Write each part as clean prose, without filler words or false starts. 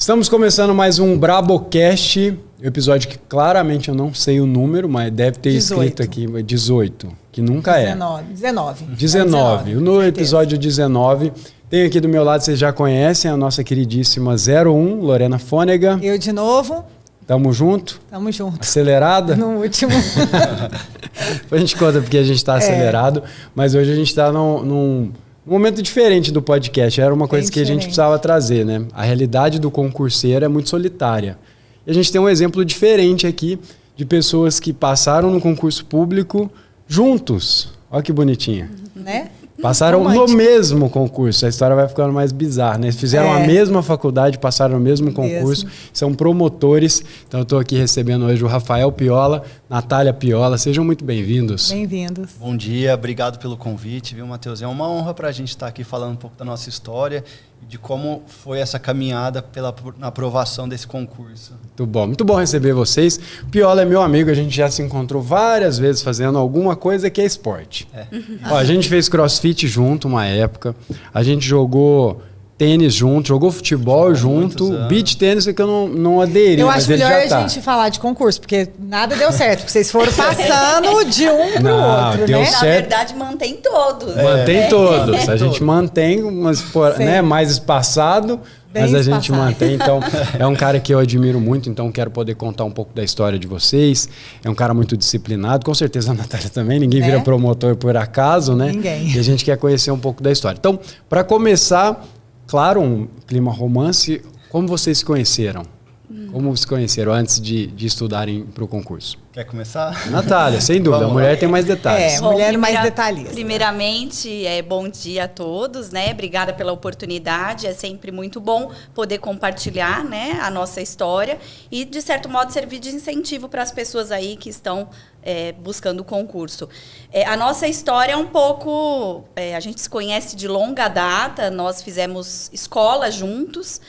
Estamos começando mais um Brabocast, episódio que claramente eu não sei o número, mas deve ter 18. escrito aqui 18, que nunca 19. No episódio 19, tem aqui do meu lado, vocês já conhecem, a nossa queridíssima 01, Lorena Fônega. Eu de novo. Tamo junto? Tamo junto. Acelerada? No último. A gente conta porque a gente está acelerado, mas hoje a gente está num momento diferente do podcast. Era uma coisa que a gente precisava trazer, né? A realidade do concurseiro é muito solitária. E a gente tem um exemplo diferente aqui de pessoas que passaram no concurso público juntos. Olha que bonitinha. Né? Passaram no mesmo concurso. A história vai ficando mais bizarra, né? Eles fizeram a mesma faculdade, passaram no mesmo concurso. São promotores. Então eu estou aqui recebendo hoje o Rafael Piola, Natália Piola. Sejam muito bem-vindos. Bem-vindos. Bom dia, obrigado pelo convite, viu, Matheus? É uma honra para a gente estar aqui falando um pouco da nossa história e de como foi essa caminhada na aprovação desse concurso. Muito bom receber vocês. Piola é meu amigo, a gente já se encontrou várias vezes fazendo alguma coisa que é esporte. Ó, a gente fez crossfit junto uma época, a gente jogou tênis junto, jogou futebol junto, beach tênis é que eu não aderi. Eu acho melhor a gente falar de concurso, porque nada deu certo, porque vocês foram passando de um pro outro, deu né? certo. Na verdade, mantém todos. Mantém todos. A gente mantém, mas né, mais espaçado, mas a gente mantém. Então, é um cara que eu admiro muito, então quero poder contar um pouco da história de vocês. É um cara muito disciplinado, com certeza a Natália também. Ninguém vira promotor por acaso, né? Ninguém. E a gente quer conhecer um pouco da história. Então, para começar, claro, um clima romance. Como vocês se conheceram? Como se conheceram antes de estudarem para o concurso? Quer começar? Natália, sem dúvida. A mulher tem mais detalhes. Mulher mais detalhista. Primeiramente, bom dia a todos, né? Obrigada pela oportunidade. É sempre muito bom poder compartilhar, né, a nossa história e, de certo modo, servir de incentivo para as pessoas aí que estão buscando o concurso. A nossa história é um pouco... a gente se conhece de longa data, nós fizemos escola juntos,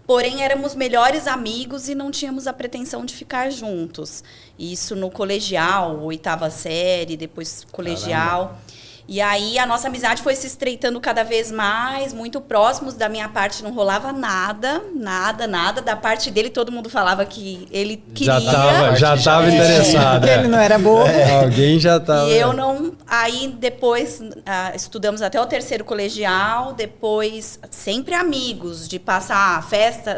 porém, éramos melhores amigos e não tínhamos a pretensão de ficar juntos. Isso no colegial, 8ª série, depois colegial. Caramba. E aí a nossa amizade foi se estreitando cada vez mais, muito próximos. Da minha parte não rolava nada. Da parte dele todo mundo falava que ele queria. Já estava interessado. Que ele não era bobo. Alguém já estava. E eu não... Aí depois estudamos até o 3º colegial, depois sempre amigos, de passar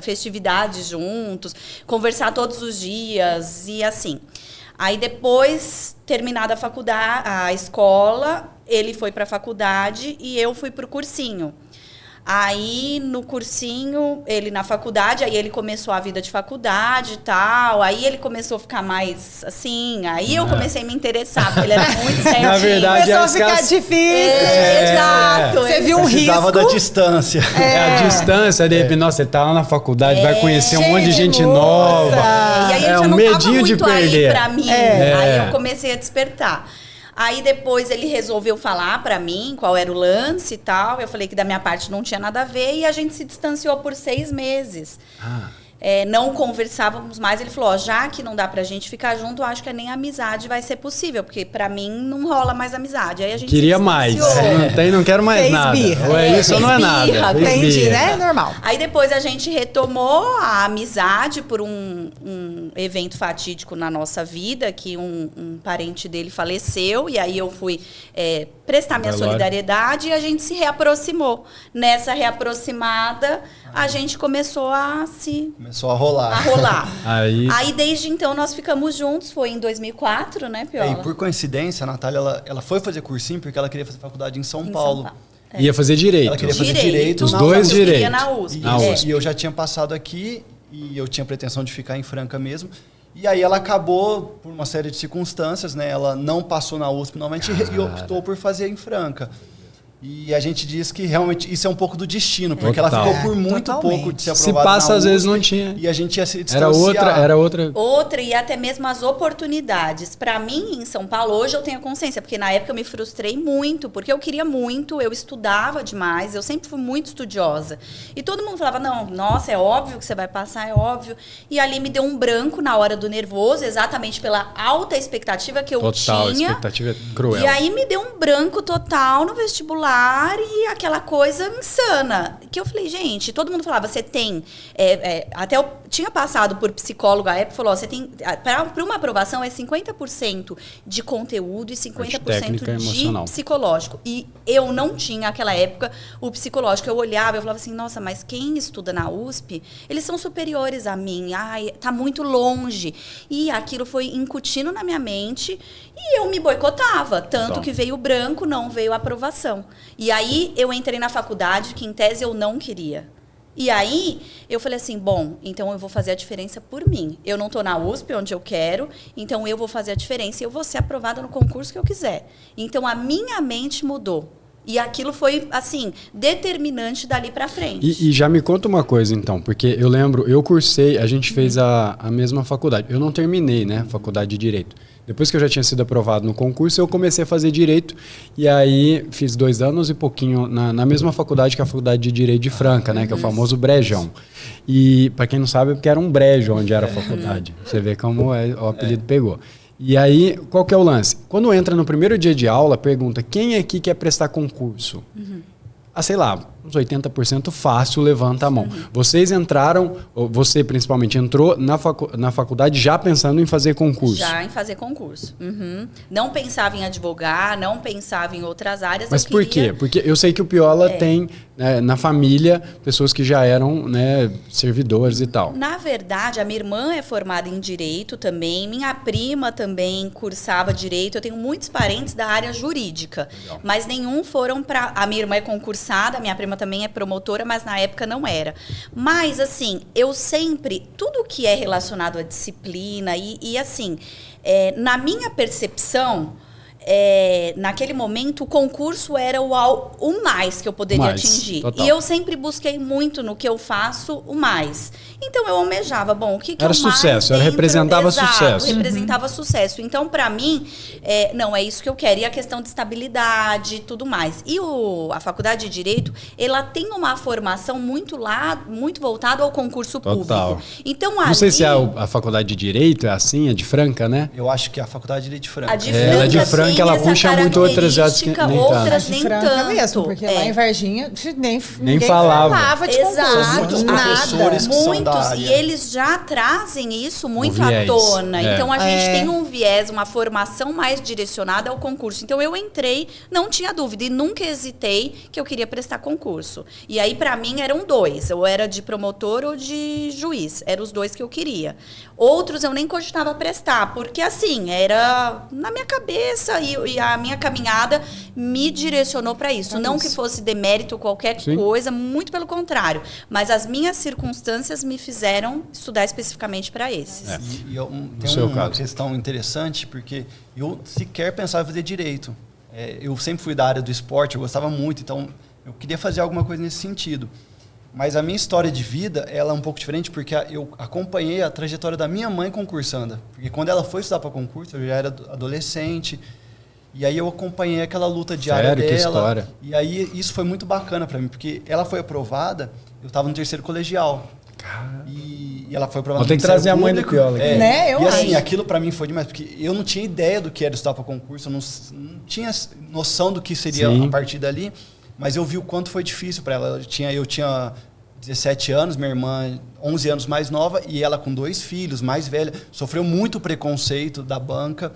festividades juntos, conversar todos os dias e assim. Aí depois, terminada a faculdade, a escola, ele foi para a faculdade e eu fui para o cursinho. Aí, no cursinho, ele na faculdade, aí ele começou a vida de faculdade e tal, aí ele começou a ficar mais assim, aí eu comecei a me interessar, porque ele era muito certinho. Na verdade, começou a ficar difícil. Exato. Você viu um risco. Precisava da distância. A distância, de repente, nossa, ele tá lá na faculdade, vai conhecer um monte de gente nova. E aí ele já um não medinho tava muito de perder. aí pra mim, aí eu comecei a despertar. Aí depois ele resolveu falar pra mim qual era o lance e tal. Eu falei que da minha parte não tinha nada a ver e a gente se distanciou por 6 meses. Não conversávamos mais. Ele falou, já que não dá pra gente ficar junto, eu acho que nem a amizade vai ser possível, porque pra mim não rola mais amizade. Aí a gente queria mais. Não quero mais Fez nada. birra. Ou é isso ou não é nada. Entendi, né? Normal. Aí depois a gente retomou a amizade por um evento fatídico na nossa vida, que um parente dele faleceu, e aí eu fui prestar minha solidariedade e a gente se reaproximou. Nessa reaproximada, a gente começou a rolar. Aí desde então nós ficamos juntos, foi em 2004, né, Piola? E por coincidência, a Natália, ela foi fazer cursinho porque ela queria fazer faculdade em São Paulo. Ia fazer direito. Ela queria fazer direito. Os dois direitos. Na USP. E eu já tinha passado aqui e eu tinha pretensão de ficar em Franca mesmo. E aí ela acabou, por uma série de circunstâncias, né? Ela não passou na USP novamente e optou por fazer em Franca. E a gente diz que realmente isso é um pouco do destino, porque ela ficou por muito pouco de ser aprovada. Se passa, às vezes não tinha. E a gente ia se distanciar. Era outra. Outra e até mesmo as oportunidades. Para mim, em São Paulo, hoje eu tenho consciência, porque na época eu me frustrei muito, porque eu queria muito, eu estudava demais, eu sempre fui muito estudiosa. E todo mundo falava, não, nossa, é óbvio que você vai passar, é óbvio. E ali me deu um branco na hora do nervoso, exatamente pela alta expectativa que eu tinha. Total, expectativa cruel. E aí me deu um branco total no vestibular. vestibular e aquela coisa insana. Que eu falei, gente, todo mundo falava, você tem... até eu tinha passado por psicólogo à época, falou, você tem... Para uma aprovação é 50% de conteúdo e 50% de psicológico. E eu não tinha, naquela época, o psicológico. Eu olhava, eu falava assim, nossa, mas quem estuda na USP, eles são superiores a mim. Ai, tá muito longe. E aquilo foi incutindo na minha mente e eu me boicotava. Tanto que veio o branco, não veio a aprovação. E aí eu entrei na faculdade, que em tese eu não queria. E aí eu falei assim, bom, então eu vou fazer a diferença por mim. Eu não estou na USP, onde eu quero, então eu vou fazer a diferença e eu vou ser aprovada no concurso que eu quiser. Então a minha mente mudou. E aquilo foi, assim, determinante dali para frente. E já me conta uma coisa, então, porque eu lembro, eu cursei, a gente fez a mesma faculdade. Eu não terminei, né, faculdade de Direito. Depois que eu já tinha sido aprovado no concurso, eu comecei a fazer Direito. E aí fiz 2 anos e pouquinho na mesma faculdade que a Faculdade de Direito de Franca, né, que é o famoso Brejão. E, para quem não sabe, é porque era um brejo onde era a faculdade. Você vê como o apelido pegou. E aí, qual que é o lance? Quando entra no primeiro dia de aula, pergunta, quem aqui quer prestar concurso? Sei lá, uns 80% fácil, levanta a mão. Vocês entraram, você principalmente entrou na faculdade já pensando em fazer concurso? Já em fazer concurso. Não pensava em advogar, não pensava em outras áreas. Mas por quê? Porque eu sei que o Piola tem, né, na família, pessoas que já eram, né, servidores e tal. Na verdade, a minha irmã é formada em Direito também, minha prima também cursava Direito. Eu tenho muitos parentes da área jurídica, mas nenhum foram para... A minha irmã é concursada, a minha prima também é promotora, mas na época não era. Mas, assim, eu sempre... Tudo que é relacionado à disciplina e assim, na minha percepção... naquele momento o concurso era o mais que eu poderia atingir. Total. E eu sempre busquei muito no que eu faço o mais. Então eu almejava, bom, o que era sucesso, ela representava sucesso. Representava sucesso. Então para mim, não, é isso que eu quero. E a questão de estabilidade e tudo mais. E a Faculdade de Direito, ela tem uma formação muito voltada ao concurso público. Então não sei se a Faculdade de Direito é assim, é de Franca, né? Eu acho que é a Faculdade de Direito de Franca. A de Franca, ela é de Franca, ela puxa muito outras áreas que nem tanto mesmo, porque lá em Varginha ninguém falava de concurso, muitos professores que são da área. E eles já trazem isso muito à tona. Então a gente tem um viés, uma formação mais direcionada ao concurso. Então eu entrei, não tinha dúvida e nunca hesitei que eu queria prestar concurso. E aí para mim eram 2, ou era de promotor ou de juiz, eram os 2 que eu queria. Outros eu nem cogitava prestar, porque assim, era na minha cabeça e a minha caminhada me direcionou para isso. Não que fosse demérito qualquer coisa, muito pelo contrário. Mas as minhas circunstâncias me fizeram estudar especificamente para esses. Tem uma questão interessante, porque eu sequer pensava em fazer Direito. Eu sempre fui da área do esporte, eu gostava muito, então eu queria fazer alguma coisa nesse sentido. Mas a minha história de vida, ela é um pouco diferente, porque eu acompanhei a trajetória da minha mãe concursanda. Porque quando ela foi estudar para concurso, eu já era adolescente. E aí eu acompanhei aquela luta diária dela. Que história. E aí isso foi muito bacana para mim, porque ela foi aprovada, eu estava no 3º colegial. E ela foi aprovada no 3º. Tem que trazer a mãe do Piola aqui. Né? E assim, aquilo para mim foi demais, porque eu não tinha ideia do que era estudar para concurso, eu não tinha noção do que seria a partir dali. Mas eu vi o quanto foi difícil para ela. Eu tinha 17 anos, minha irmã 11 anos mais nova, e ela com 2 filhos, mais velha, sofreu muito preconceito da banca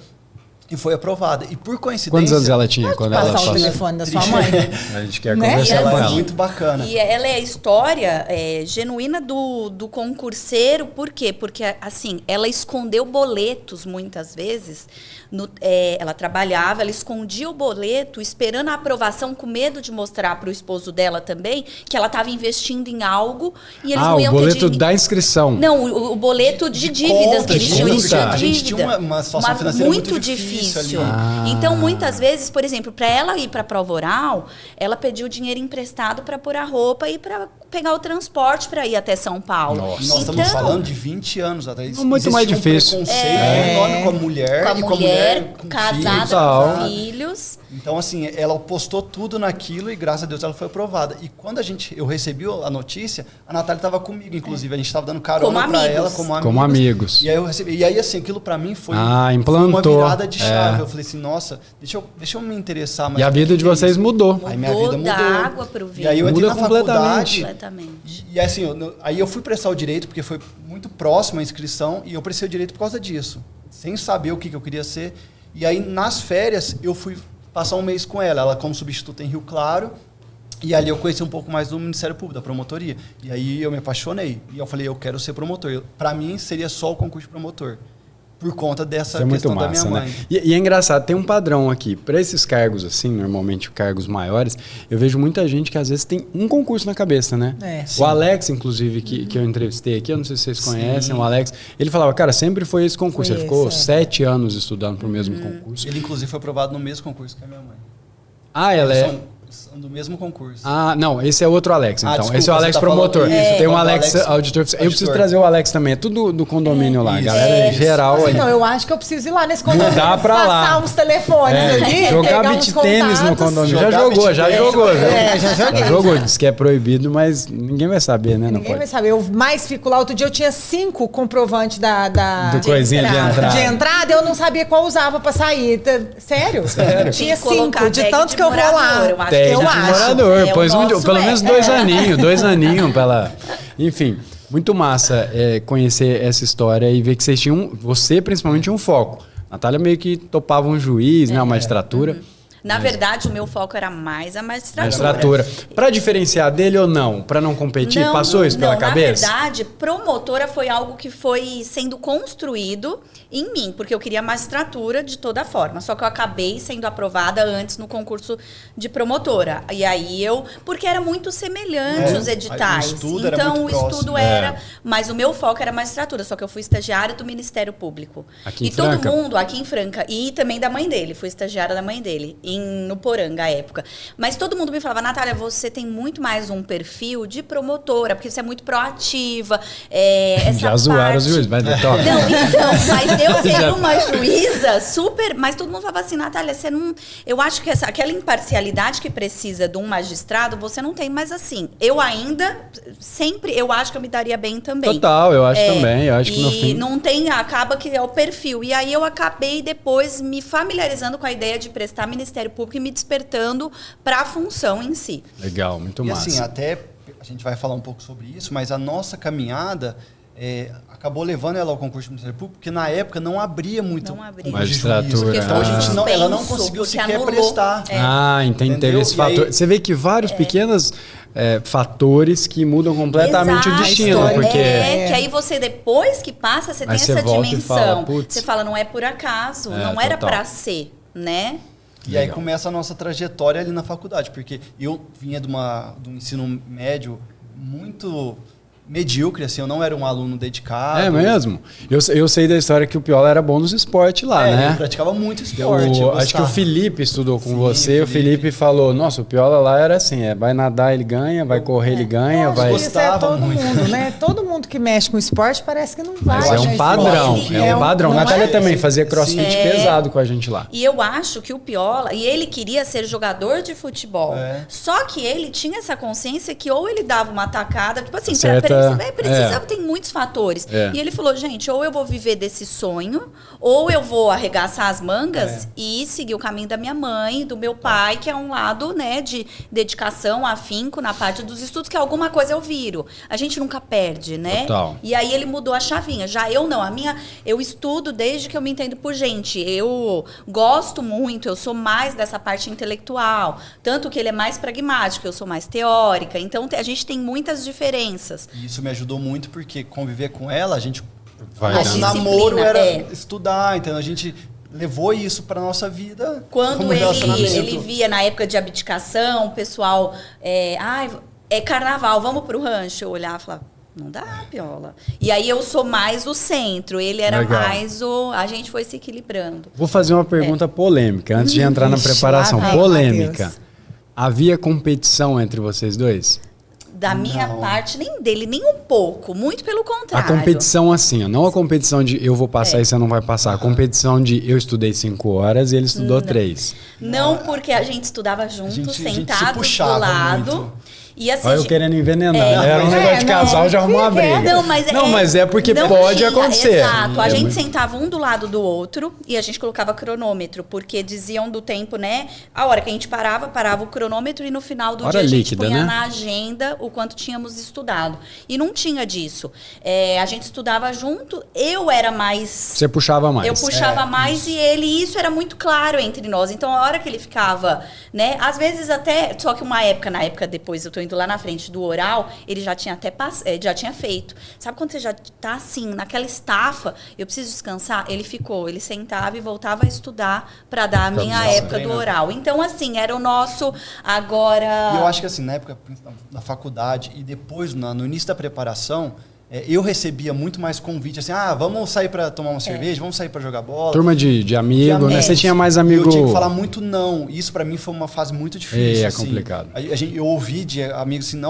e foi aprovada. E por coincidência... Quantos anos ela tinha quando ela passou? O telefone da sua mãe. A gente quer conversar com ela. É muito bacana. E ela é a história genuína do concurseiro. Por quê? Porque, assim, ela escondeu boletos muitas vezes. Ela trabalhava, ela escondia o boleto esperando a aprovação, com medo de mostrar para o esposo dela também que ela estava investindo em algo e eles não iam o boleto da inscrição. Não, o boleto de dívidas que eles tinham. A gente tinha uma situação financeira muito difícil. Então, muitas vezes, por exemplo, para ela ir para a prova oral, ela pediu dinheiro emprestado para pôr a roupa e para pegar o transporte para ir até São Paulo. Nossa. Nós estamos falando de 20 anos atrás. Muito mais difícil. Preconceito enorme com a mulher. Com a mulher, com casada com filhos. Então, assim, ela postou tudo naquilo e, graças a Deus, ela foi aprovada. E quando eu recebi a notícia, a Natália estava comigo, inclusive. A gente estava dando carona para ela como amigos. E aí eu recebi. E aí, assim, aquilo para mim foi uma virada de chave. Eu falei assim, nossa, deixa eu me interessar mais. E a vida de vocês mudou. Aí minha vida mudou. Da água pro vinho. E aí eu entrei na faculdade. Completamente. E assim, aí eu fui prestar o direito, porque foi muito próximo a inscrição, e eu prestei o direito por causa disso. Sem saber o que eu queria ser. E aí, nas férias, eu fui passar um mês com ela como substituta em Rio Claro, e ali eu conheci um pouco mais do Ministério Público, da promotoria. E aí eu me apaixonei. E eu falei, eu quero ser promotor. Para mim, seria só o concurso de promotor. Por conta dessa questão da minha mãe. Né? E é engraçado, tem um padrão aqui. Para esses cargos, assim, normalmente cargos maiores, eu vejo muita gente que às vezes tem um concurso na cabeça, né? O Alex, inclusive, que eu entrevistei aqui, eu não sei se vocês conhecem, o Alex, ele falava, cara, sempre foi esse concurso. Ele ficou 7 anos estudando para o mesmo concurso. Ele, inclusive, foi aprovado no mesmo concurso que a minha mãe. Ela São do mesmo concurso. Não, esse é outro Alex, então. Desculpa, esse é o Alex promotor. Tem um Alex auditor. Eu preciso trazer o Alex também. É tudo do condomínio lá, galera. Em geral. Então, eu acho que eu preciso ir lá nesse condomínio. Mudar pra lá. Passar uns telefones ali. Jogar beach tênis no condomínio. Já jogou. Já jogou. Diz que é proibido, mas ninguém vai saber, né? Ninguém vai saber. Eu mais fico lá. Outro dia eu tinha 5 comprovantes do coisinha de entrada. De entrada, eu não sabia qual usava pra sair. Sério? Tinha 5. De tanto que eu vou lá. Eu acho. Pois pelo menos 2 aninhos, 2 aninhos pra ela. Enfim, muito massa conhecer essa história e ver que vocês tinham, você principalmente, um foco. Natália meio que topava um juiz, né, uma magistratura. Na verdade, o meu foco era mais a magistratura. Para diferenciar dele ou não? Para não competir? Passou isso pela cabeça? Na verdade, promotora foi algo que foi sendo construído em mim, porque eu queria magistratura de toda forma. Só que eu acabei sendo aprovada antes no concurso de promotora. E aí porque era muito semelhante os editais. Então, o estudo era... Mas o meu foco era magistratura, só que eu fui estagiária do Ministério Público. Aqui em Franca? Todo mundo aqui em Franca. E também da mãe dele. Fui estagiária da mãe dele. No Poranga, à época. Mas todo mundo me falava, Natália, você tem muito mais um perfil de promotora, porque você é muito proativa. Já zoaram os juízes, mas não, então, mas eu sendo uma juíza super... Mas todo mundo falava assim, Natália, você não... Eu acho que aquela imparcialidade que precisa de um magistrado, você não tem, mas assim, eu ainda sempre, eu acho que eu me daria bem também. Total, eu acho também. Eu acho que no fim... não tem, acaba que é o perfil. E aí eu acabei depois me familiarizando com a ideia de prestar Ministério Público e me despertando para a função em si. Legal, muito massa. E assim, até a gente vai falar um pouco sobre isso, mas a nossa caminhada acabou levando ela ao concurso do Ministério Público, porque na época não abria muito magistratura. Então ela não conseguiu sequer prestar. Entendi. Teve esse fator. Você vê que vários pequenos fatores que mudam completamente o destino. Porque... que aí você, depois que passa, você tem essa dimensão. Você fala, não é por acaso, não era para ser, né? E aí começa a nossa trajetória ali na faculdade, porque eu vinha de um ensino médio muito medíocre, assim, eu não era um aluno dedicado. É mesmo? Eu sei da história que o Piola era bom nos esportes lá, né? Eu praticava muito esporte. Acho que o Felipe estudou com você, o Felipe falou, nossa, o Piola lá era assim, vai nadar, ele ganha, vai correr, ele ganha, vai... Gostava muito. Mundo, né? Todo mundo que mexe com esporte parece que não vai. Mas é um padrão, é um padrão. Natália também fazia crossfit pesado com a gente lá. E eu acho que o Piola, e ele queria ser jogador de futebol, só que ele tinha essa consciência que ou ele dava uma tacada, tipo assim, tem muitos fatores. E ele falou, gente, ou eu vou viver desse sonho, ou eu vou arregaçar as mangas e seguir o caminho da minha mãe, do meu pai, que é um lado, né, de dedicação, afinco na parte dos estudos, que alguma coisa eu viro. A gente nunca perde, né? Total. E aí ele mudou a chavinha. Já eu não. Eu estudo desde que eu me entendo por gente. Eu gosto muito, eu sou mais dessa parte intelectual. Tanto que ele é mais pragmático, eu sou mais teórica. Então a gente tem muitas diferenças. Isso me ajudou muito, porque conviver com ela, a gente... Nosso namoro era estudar, então a gente levou isso para nossa vida. Quando ele via na época de abdicação, o pessoal... é carnaval, vamos pro rancho. Eu olhava e falava, não dá, Piola. E aí eu sou mais o centro, ele era mais o... A gente foi se equilibrando. Vou fazer uma pergunta polêmica, antes de entrar na preparação. Polêmica. Havia competição entre vocês dois? da minha parte, nem dele, nem um pouco. Muito pelo contrário. A competição assim, ó, não a competição de eu vou passar e você não vai passar. A competição de eu estudei 5 horas e ele estudou 3. Não, porque a gente estudava junto, sentado do lado. Muito. E assim, olha eu querendo envenenar. Era um negócio de casal, já arrumou uma briga. Não, mas é porque pode acontecer. Exato. A gente sentava um do lado do outro e a gente colocava cronômetro, porque diziam do tempo, né? A hora que a gente parava o cronômetro e no final do dia a gente punha na agenda o quanto tínhamos estudado. E não tinha disso. A gente estudava junto, eu era mais... Você puxava mais. Eu puxava mais e isso era muito claro entre nós. Então, a hora que ele ficava, né? Às vezes até... Só que na época depois eu tô indo lá na frente do oral, ele já tinha já tinha feito. Sabe quando você já tá assim, naquela estafa, eu preciso descansar? Ele sentava e voltava a estudar para dar a minha época do oral. Então, assim, era o nosso agora... E eu acho que assim, na época da faculdade e depois, no início da preparação, eu recebia muito mais convite, assim, vamos sair para tomar uma cerveja, vamos sair para jogar bola. Turma de amigo, né? Você tinha mais amigo... Eu tinha que falar muito não. Isso para mim foi uma fase muito difícil. Assim. Complicado. Eu ouvi de amigos assim,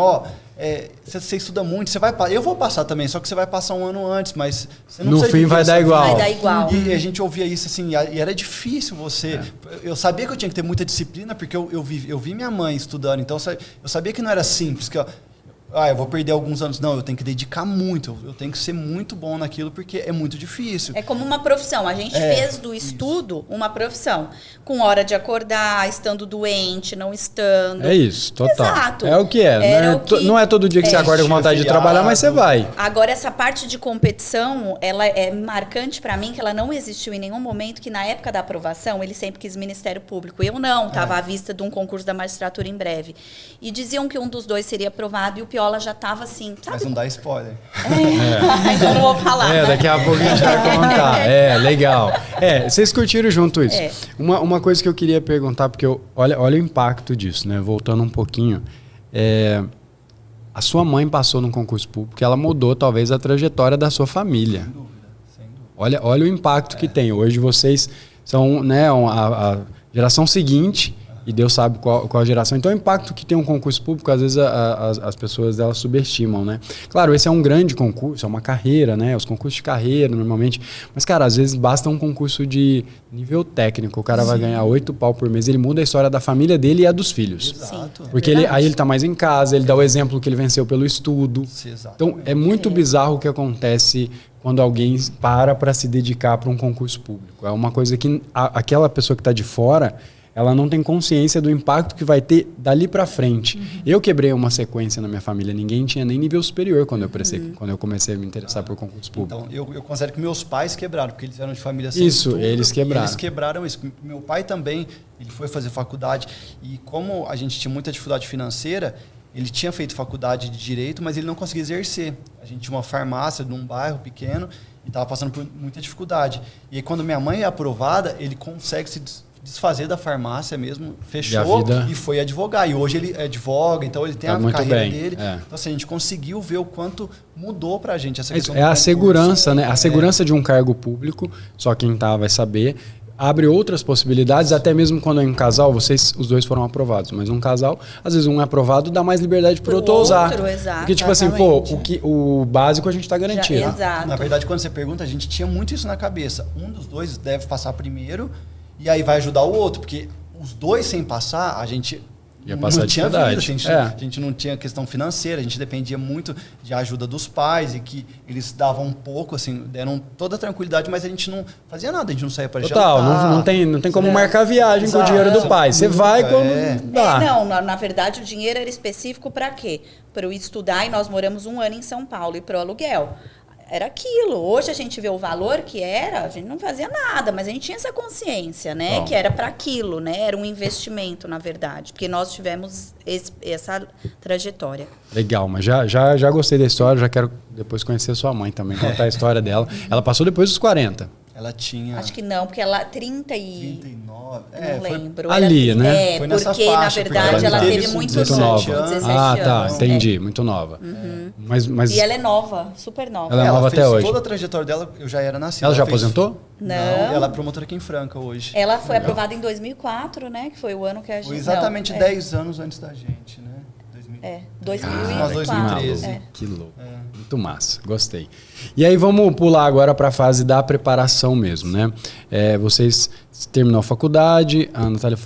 você estuda muito, eu vou passar também, só que você vai passar um ano antes, mas você não no fim vai dar igual. Vai dar igual. E a gente ouvia isso assim, e era difícil você... Eu sabia que eu tinha que ter muita disciplina, porque eu vi minha mãe estudando, então eu sabia que não era simples, que eu vou perder alguns anos. Não, eu tenho que dedicar muito. Eu tenho que ser muito bom naquilo, porque é muito difícil. É como uma profissão. A gente fez do estudo uma profissão. Com hora de acordar, estando doente, não estando. É isso, total. Exato. É o que é. Não é todo dia que você acorda com vontade de trabalhar, mas você vai. Agora, essa parte de competição, ela é marcante para mim, que ela não existiu em nenhum momento, que na época da aprovação, ele sempre quis Ministério Público. Eu não, estava à vista de um concurso da magistratura em breve. E diziam que um dos dois seria aprovado e o Piola já estava assim, sabe? Mas não dá spoiler. Então não vou falar. Daqui a pouco a gente vai contar. Legal. Vocês curtiram junto isso. Uma coisa que eu queria perguntar, porque olha o impacto disso, né? Voltando um pouquinho. A sua mãe passou num concurso público, ela mudou talvez a trajetória da sua família. Sem dúvida. Olha o impacto que tem. Hoje vocês são, né, a geração seguinte... E Deus sabe qual a geração. Então, o impacto que tem um concurso público, às vezes as pessoas delas subestimam, né? Claro, esse é um grande concurso, é uma carreira, né? Os concursos de carreira, normalmente. Mas, cara, às vezes basta um concurso de nível técnico. O cara vai ganhar 8 pau por mês. Ele muda a história da família dele e a dos filhos. Exato. Porque aí ele tá mais em casa, ele dá o exemplo que ele venceu pelo estudo. Então, é muito bizarro o que acontece quando alguém para se dedicar para um concurso público. É uma coisa que aquela pessoa que está de fora... ela não tem consciência do impacto que vai ter dali para frente. Eu quebrei uma sequência na minha família. Ninguém tinha nem nível superior quando eu comecei a me interessar por concurso público. Então, eu considero que meus pais quebraram, porque eles eram de família sem estudo. Eles quebraram. Eles quebraram isso. Meu pai também, ele foi fazer faculdade. E como a gente tinha muita dificuldade financeira, ele tinha feito faculdade de Direito, mas ele não conseguia exercer. A gente tinha uma farmácia num bairro pequeno e estava passando por muita dificuldade. E aí, quando minha mãe é aprovada, ele consegue se desfazer da farmácia mesmo, fechou e foi advogar. E hoje ele advoga, então ele tem a carreira dele. Então, assim, a gente conseguiu ver o quanto mudou pra gente essa questão. A segurança, né? A segurança de um cargo público, só quem tá vai saber. Abre outras possibilidades, até mesmo quando é um casal, os dois foram aprovados, mas um casal, às vezes um é aprovado, dá mais liberdade pro outro usar. Exato, porque, tipo assim, o básico a gente tá garantido. Exato. Na verdade, quando você pergunta, a gente tinha muito isso na cabeça. Um dos dois deve passar primeiro, e aí vai ajudar o outro, porque os dois sem passar, a gente não tinha vida, a gente não tinha questão financeira, a gente dependia muito de ajuda dos pais e que eles davam um pouco, assim, deram toda a tranquilidade, mas a gente não fazia nada, a gente não saía para jantar. Não tem como marcar viagem com o dinheiro do pai. Você vai quando dá. Na verdade, o dinheiro era específico para quê? Para eu estudar, e nós moramos 1 ano em São Paulo, e para o aluguel. Era aquilo. Hoje a gente vê o valor que era, a gente não fazia nada, mas a gente tinha essa consciência, né? Que era para aquilo, né? Era um investimento, na verdade, porque nós tivemos essa trajetória. Legal, mas já gostei da história, já quero depois conhecer sua mãe também, contar a história dela. Ela passou depois dos 40. Ela tinha... Acho que não, porque ela... 39... Não lembro. Ali, né? Foi nessa porque, faixa, na verdade, ela teve muito novo. 17 anos. Entendi. Muito nova. Mas... E ela é nova, super nova. Ela é nova até hoje. Toda a trajetória dela, eu já era nascida. Ela já aposentou? Não. Ela é promotora aqui em Franca hoje. Ela foi aprovada em 2004, né? Que foi o ano que a gente... Foi exatamente 10 anos antes da gente, né? Nós 2013. Maluco, que louco. Muito massa, gostei. E aí vamos pular agora para a fase da preparação mesmo, né? Vocês terminou a faculdade, a Natália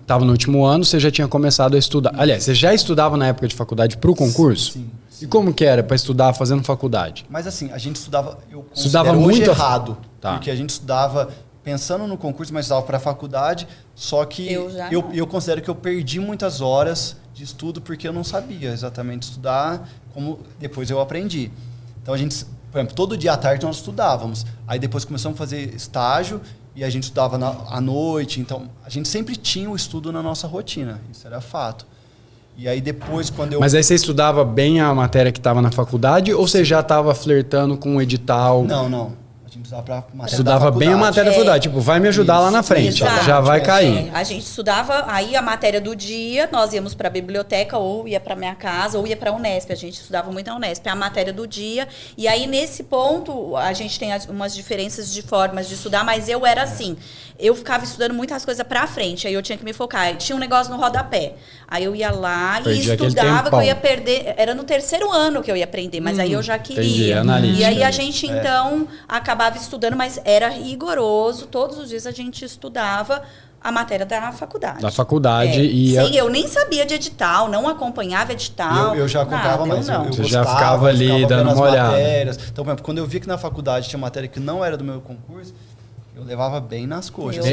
Tava no último ano. Você já tinha começado a estudar. Aliás, você já estudava na época de faculdade para o concurso? Sim. E como que era para estudar fazendo faculdade? Mas assim, a gente estudava, eu Estudava considero hoje muito errado, Tá. porque a gente estudava pensando no concurso, mas estudava para a faculdade, só que eu considero que eu perdi muitas horas de estudo porque eu não sabia exatamente estudar como depois eu aprendi. Então a gente, por exemplo, todo dia à tarde nós estudávamos, aí depois começamos a fazer estágio e a gente estudava à noite, então a gente sempre tinha o estudo na nossa rotina, isso era fato. E aí depois, quando eu... Mas aí você estudava bem a matéria que estava na faculdade ou você já estava flertando com o edital? Não. A gente estudava para matéria Estudava da bem a matéria da faculdade. Tipo, vai me ajudar lá na frente. Exato. Já vai cair. A gente estudava, aí a matéria do dia, nós íamos para a biblioteca ou ia para minha casa ou ia para a Unesp. A gente estudava muito na Unesp, a matéria do dia. E aí, nesse ponto, a gente tem umas diferenças de formas de estudar, mas eu era assim. Eu ficava estudando muitas coisas para frente, aí eu tinha que me focar. Tinha um negócio no rodapé. Aí eu ia lá e estudava, que eu ia perder. Era no terceiro ano que eu ia aprender, mas aí eu já queria. Analítica. E aí a gente, então, acabava estudando, mas era rigoroso. Todos os dias a gente estudava a matéria da faculdade. Da faculdade. Sim, eu nem sabia de edital, não acompanhava edital. Eu já acompanhava, mas eu Você gostava, já ficava ali dando uma olhada. Matérias. Então, por exemplo, quando eu vi que na faculdade tinha matéria que não era do meu concurso, eu levava bem nas coxas.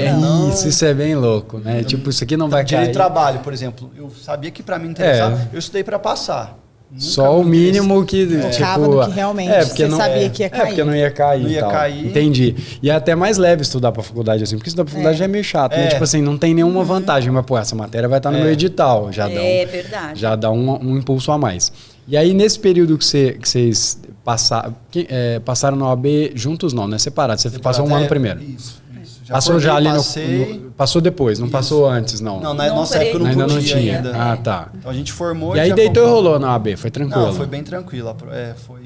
Isso é bem louco, né? Tipo, isso aqui não vai cair. Direito de trabalho, por exemplo. Eu sabia que para mim interessava, eu estudei para passar. Só o mínimo que... Focava no que realmente você sabia que ia cair. Porque não ia cair. Não ia cair. Entendi. E é até mais leve estudar pra faculdade assim, porque estudar pra faculdade já é meio chato, né? Tipo assim, não tem nenhuma vantagem. Mas, pô, essa matéria vai estar no meu edital. Verdade. Já dá um impulso a mais. E aí, nesse período que vocês passaram na OAB juntos, não, né? Separados. Você passou um ano primeiro. Isso. Passou já ali passou depois, não passou antes, não? Não, na nossa época não ainda podia não tinha. ainda. Ah, tá. Então a gente formou e aí deitou e rolou na OAB, foi tranquilo? Não, foi bem tranquila.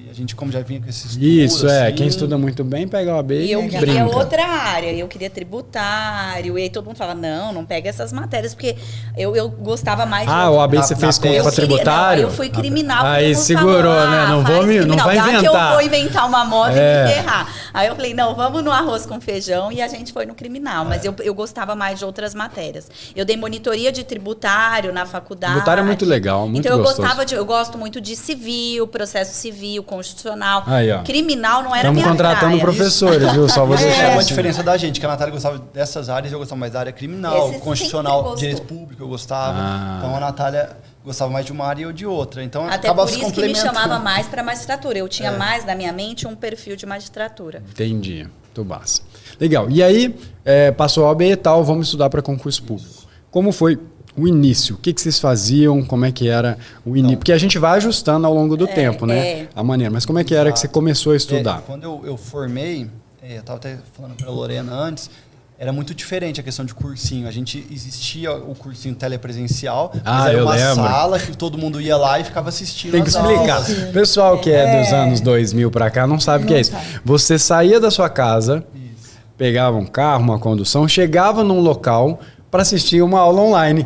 A gente, como já vinha com esses estudos... Isso, assim, quem estuda muito bem pega a OAB e eu brinca. queria outra área, eu queria tributário, e aí todo mundo fala, não pega essas matérias, porque eu gostava mais de... o OAB você fez com tributário? Não, eu fui criminal. Aí segurou, né? Não vai inventar. Que eu vou inventar uma moda e me ferrar. Aí eu falei, não, vamos no arroz com feijão, e a gente foi no criminal, mas eu gostava mais de outras matérias. Eu dei monitoria de tributário na faculdade. Tributário é muito legal, muito gostoso. Então eu gosto muito de civil, processo civil, constitucional. Aí, ó. Criminal não era minha praia. Estamos contratando professores, viu? Só você. É uma diferença da gente, que a Natália gostava dessas áreas, eu gostava mais da área criminal, constitucional, direito público eu gostava. Então a Natália gostava mais de uma área e eu de outra. Então até por isso que me chamava mais para magistratura. Eu tinha mais na minha mente um perfil de magistratura. Entendi. Muito massa. Legal. E aí, passou a OAB e tal, vamos estudar para concurso público. Como foi o início? O que vocês faziam? Como é que era o início? Porque a gente vai ajustando ao longo do tempo, né? A maneira. Mas como é que era que você começou a estudar? Quando eu formei, eu estava até falando para a Lorena antes, era muito diferente a questão de cursinho. Existia o cursinho telepresencial, mas era uma sala que todo mundo ia lá e ficava assistindo. Tem que explicar. O pessoal que é dos anos 2000 para cá não sabe o que é isso. Você saía da sua casa, pegava um carro, uma condução, chegava num local para assistir uma aula online.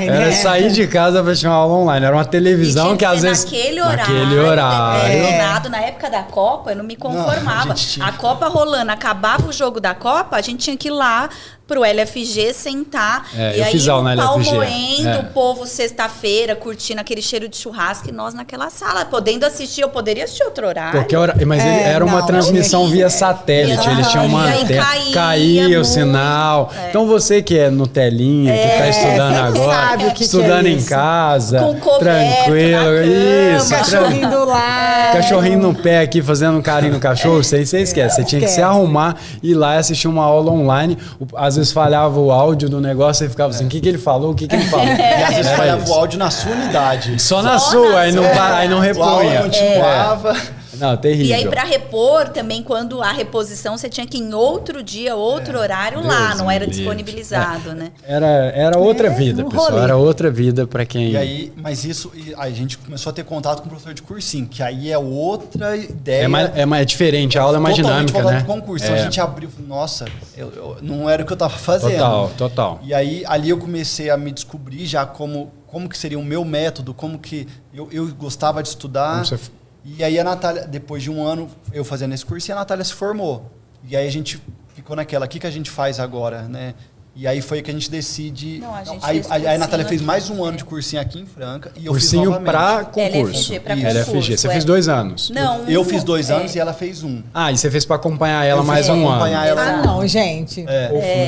Era sair de casa para assistir uma aula online. Era uma televisão que às vezes... Naquele horário. Na época da Copa, eu não me conformava. A Copa rolando, acabava o jogo da Copa, a gente tinha que ir lá pro LFG sentar. E aí o pau moendo, o povo sexta-feira curtindo aquele cheiro de churrasco e nós naquela sala, podendo assistir. Eu poderia assistir outro horário. Mas era uma transmissão via satélite. Eles tinham uma antena. Caía o sinal. Então você que é Nutelinha, que está estudando agora, sabe o que estudando é em casa, com tranquilo. Isso. Cachorrinho do lado. Cachorrinho no pé aqui, fazendo um carinho no cachorro. Você esquece. Você tinha que se arrumar, ir lá e assistir uma aula online. Às vezes falhava o áudio do negócio e ficava assim, o que ele falou, o que ele falou. E às vezes falhava o áudio na sua unidade. Só na sua, aí não repunha. Continuava. Não, terrível. E aí, para repor também, quando a reposição, você tinha que ir em outro dia, outro horário lá, não era disponibilizado, né? Era outra vida, pessoal. Era outra vida para quem... E aí, mas isso, a gente começou a ter contato com o professor de cursinho, que aí é outra ideia. É diferente, a aula é mais dinâmica, né? Concurso. Então a gente abriu, nossa, não era o que eu estava fazendo. Total. E aí, ali eu comecei a me descobrir já como como que seria o meu método, como que eu gostava de estudar. E aí a Natália, depois de um ano eu fazendo esse curso, e a Natália se formou. E aí a gente ficou naquela, o que a gente faz agora, né? E aí foi que a gente decide... Aí a Natália fez mais um ano de cursinho aqui em Franca e eu fiz novamente. Para concurso. LFG. Você fez 2 anos. Não. Eu fiz 2 anos e ela fez 1. Ah, e você fez para acompanhar ela mais um ano. Ah, não, gente.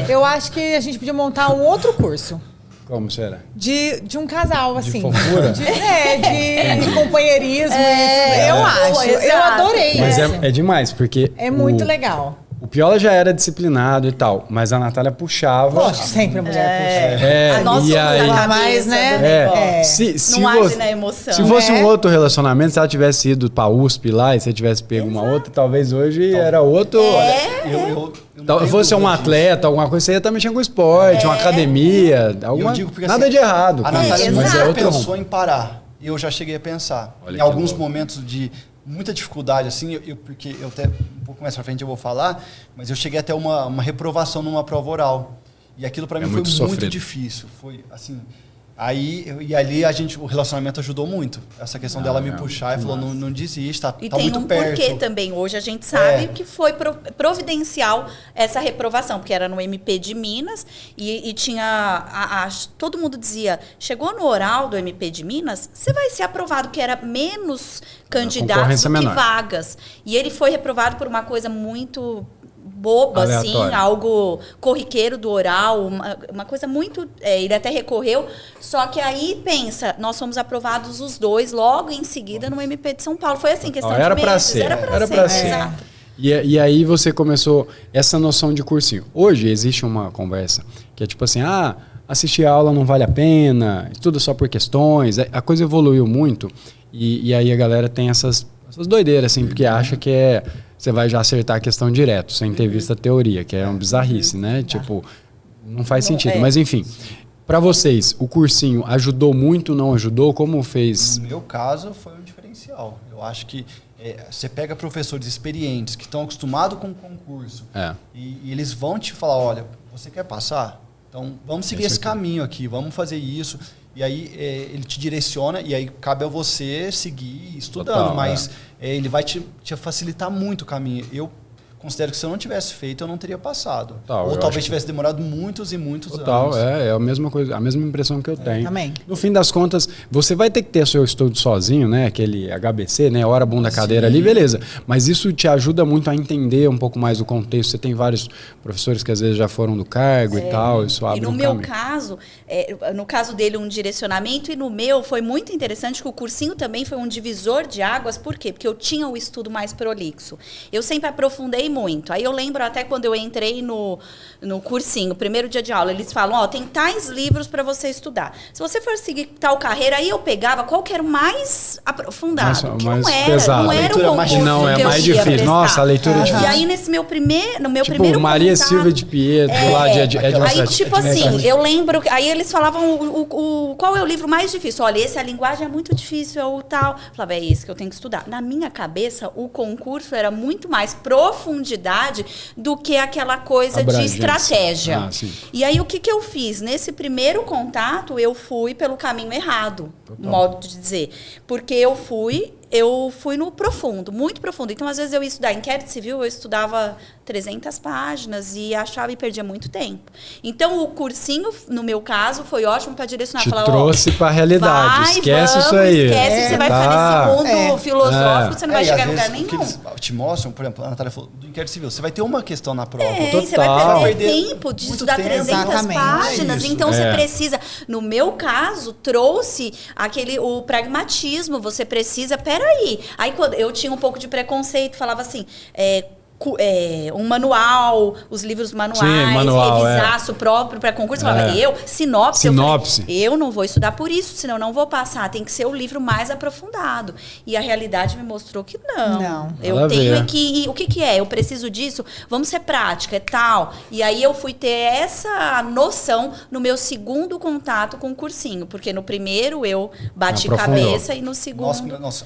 Eu acho que a gente podia montar um outro curso. Como será? De um casal, assim. De fofura? De companheirismo. Eu acho. Exato. Eu adorei. Mas é demais, porque... É muito legal. O Piola já era disciplinado e tal, mas a Natália puxava... Lógico, sempre a mulher puxa. A nossa e aí, mais, né? Não age na emoção. Se fosse um outro relacionamento, se ela tivesse ido pra USP lá e você tivesse pego uma outra, talvez hoje era outro... Se fosse um atleta, alguma coisa, você ia estar mexendo com esporte, uma academia, nada de errado. A Natália mas pensou em parar. Eu já cheguei a pensar. Em alguns momentos de muita dificuldade, assim, porque eu até um pouco mais pra frente eu vou falar, mas eu cheguei até uma reprovação numa prova oral. E aquilo para mim foi muito difícil. Foi assim... E ali o relacionamento ajudou muito. Essa questão dela me puxar e falou, não desista, tá muito perto. E tem um porquê também. Hoje a gente sabe que foi providencial essa reprovação, porque era no MP de Minas e tinha... todo mundo dizia, chegou no oral do MP de Minas, você vai ser aprovado, que era menos candidatos do que vagas. E ele foi reprovado por uma coisa muito... boba, assim, algo corriqueiro do oral, uma coisa muito... ele até recorreu, só que aí, pensa, nós fomos aprovados os 2 logo em seguida no MP de São Paulo. Foi assim, questão de meses. Era pra ser. Exato. E aí você começou essa noção de cursinho. Hoje existe uma conversa que é tipo assim, assistir a aula não vale a pena, estuda só por questões. A coisa evoluiu muito e aí a galera tem essas doideiras, assim, porque acha que você vai já acertar a questão direto, sem ter visto a teoria, que é uma bizarrice, né? Tipo, não faz sentido. Mas, enfim, para vocês, o cursinho ajudou muito, não ajudou? Como fez? No meu caso, foi um diferencial. Eu acho que você pega professores experientes que estão acostumados com o concurso e eles vão te falar, olha, você quer passar? Então, vamos seguir esse caminho aqui, vamos fazer isso. E aí ele te direciona e aí cabe a você seguir estudando, mas ele vai te facilitar muito o caminho. Eu considero que se eu não tivesse feito, eu não teria passado. Ou talvez tivesse demorado muitos e muitos anos. É a mesma coisa, a mesma impressão que eu tenho. Também. No fim das contas, você vai ter que ter seu estudo sozinho, né? Aquele HBC, né? Hora bunda cadeira ali, beleza. Mas isso te ajuda muito a entender um pouco mais o contexto. Você tem vários professores que às vezes já foram do cargo e tal, isso abre um caminho. E no meu caso, no caso dele um direcionamento e no meu foi muito interessante que o cursinho também foi um divisor de águas. Por quê? Porque eu tinha o estudo mais prolixo. Eu sempre aprofundei muito. Aí eu lembro até quando eu entrei no cursinho, primeiro dia de aula, eles falam, tem tais livros para você estudar. Se você for seguir tal carreira, aí eu pegava qual que era o mais aprofundado. Que mais não era, pesado. não era o concurso não, é que eu mais ia difícil. prestar. Nossa, a leitura é difícil. E aí nesse meu primeiro tipo, Maria contato, Silva de Pietro, lá de aí tipo assim, eu lembro, aí eles falavam qual é o livro mais difícil? Olha, a linguagem é muito difícil, ou tal. Eu falava, é esse que eu tenho que estudar. Na minha cabeça, o concurso era muito mais profundidade do que aquela coisa de estratégia. E aí, o que eu fiz? Nesse primeiro contato, eu fui pelo caminho errado, modo de dizer. Porque eu fui no profundo, muito profundo. Então, às vezes, eu ia estudar inquérito civil, eu estudava 300 páginas e achava e perdia muito tempo. Então, o cursinho, no meu caso, foi ótimo para direcionar. Te trouxe para a realidade. Esquece isso aí. Esquece, você vai ficar nesse mundo filosófico, você não vai chegar em lugar nenhum. Eles te mostram, por exemplo, a Natália falou, do inquérito civil, você vai ter uma questão na prova. Você vai perder tempo de estudar 300 páginas. Então, você precisa... No meu caso, trouxe o pragmatismo. Você precisa... Peraí. Aí, quando eu tinha um pouco de preconceito, falava assim... um manual, os livros manuais, revisaço próprio para concurso. Eu falava, sinopse. Eu não vou estudar por isso, senão não vou passar. Tem que ser o livro mais aprofundado. E a realidade me mostrou que não. Eu tenho que... O que é? Eu preciso disso? Vamos ser prática, é tal. E aí eu fui ter essa noção no meu segundo contato com o cursinho. Porque no primeiro eu bati cabeça e no segundo...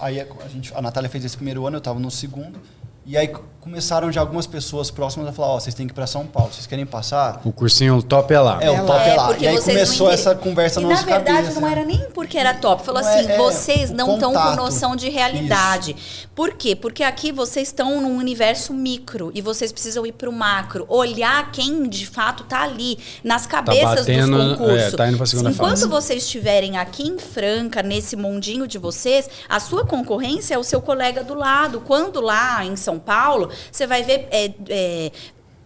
Aí a Natália fez esse primeiro ano, eu estava no segundo. E aí começaram já algumas pessoas próximas a falar, vocês têm que ir para São Paulo, vocês querem passar? O cursinho top é lá. O top é lá. Porque E aí começou essa conversa na nossa cabeça. Na verdade, não era nem porque era top. Falou assim, vocês não estão com noção de realidade. Isso. Por quê? Porque aqui vocês estão num universo micro e vocês precisam ir para o macro. Olhar quem, de fato, está ali, nas cabeças dos concursos. Tá indo pra segunda fase. Enquanto vocês estiverem aqui em Franca, nesse mundinho de vocês, a sua concorrência é o seu colega do lado. Quando lá em São Paulo, você vai ver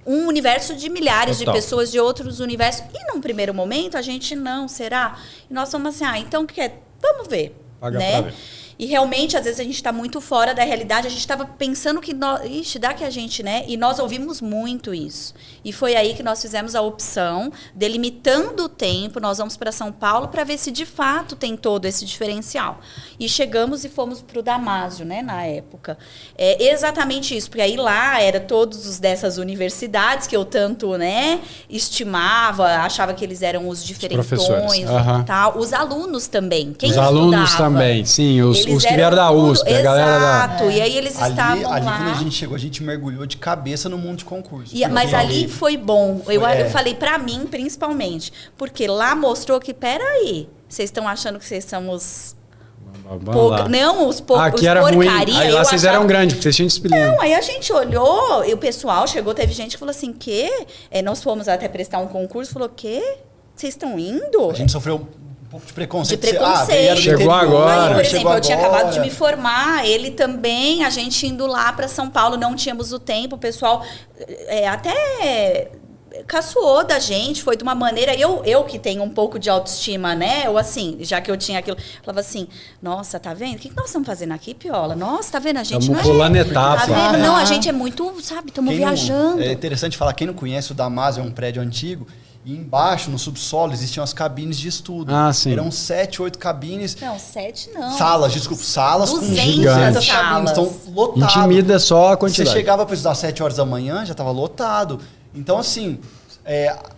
um universo de milhares de pessoas de outros universos. E num primeiro momento, a gente não, será? E nós vamos assim, então o que é? Vamos ver. Paga né? pra ver. E realmente, às vezes, a gente está muito fora da realidade. A gente estava pensando que... dá que a gente, né? E nós ouvimos muito isso. E foi aí que nós fizemos a opção, delimitando o tempo. Nós vamos para São Paulo para ver se, de fato, tem todo esse diferencial. E chegamos e fomos para o Damásio, né? Na época. É exatamente isso. Porque aí lá era todos dessas universidades que eu tanto, né? Estimava, achava que eles eram os diferentões e tal. Os alunos também. Quem estudava? Os alunos também, sim. Os que vieram da USP, a galera da... Exato, e aí eles estavam lá. Ali, quando a gente chegou, a gente mergulhou de cabeça no mundo de concurso. Mas ali foi bom. Eu falei pra mim, principalmente, porque lá mostrou que, peraí, vocês estão achando que vocês são os... Não, os aqui era porcaria. Ruim. Aí lá vocês eram grandes, porque vocês tinham disciplina. Não, aí a gente olhou, e o pessoal chegou, teve gente que falou assim, nós fomos até prestar um concurso, falou, vocês estão indo? A gente sofreu um pouco de preconceito. Chegou agora. Aí, por exemplo, eu tinha acabado de me formar, ele também, a gente indo lá para São Paulo, não tínhamos o tempo, o pessoal até caçoou da gente, foi de uma maneira, eu que tenho um pouco de autoestima, né, eu assim, já que eu tinha aquilo, falava assim, nossa, tá vendo? O que nós estamos fazendo aqui, Piola? Nossa, tá vendo? A gente estamos pulando etapa. Tá vendo? Não, a gente é muito, sabe, estamos viajando. É interessante falar, quem não conhece, o Damásio é um prédio antigo, e embaixo, no subsolo, existiam as cabines de estudo. Sim. Eram 7, 8 cabines. Não, 7 não. Salas com 200 cabines. Estão lotadas. Intimida só a quantidade. Você chegava para estudar às 7 horas da manhã, já estava lotado. Então, assim,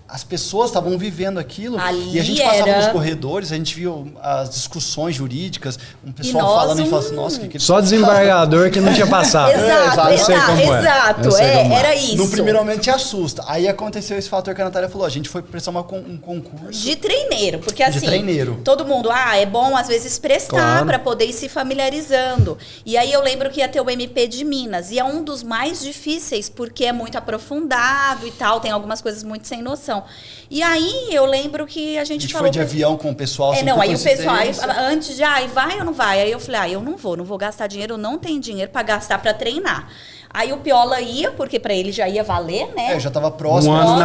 as pessoas estavam vivendo aquilo. Ali e a gente passava nos corredores, a gente viu as discussões jurídicas, um pessoal falando e falando assim, nossa, que só desembargador que não tinha passado. Exato. Era isso. No primeiro momento te assusta. Aí aconteceu esse fator que a Natália falou, a gente foi prestar um concurso. De treineiro, porque assim, todo mundo, é bom às vezes prestar para poder ir se familiarizando. E aí eu lembro que ia ter o MP de Minas, e é um dos mais difíceis, porque é muito aprofundado e tal, tem algumas coisas muito sem noção. E aí eu lembro que a gente falou... foi de avião com o pessoal. Aí o pessoal, antes de, vai ou não vai? Aí eu falei, eu não vou gastar dinheiro, eu não tenho dinheiro para gastar para treinar. Aí o Piola ia, porque para ele já ia valer, né? Já estava próximo. Um ano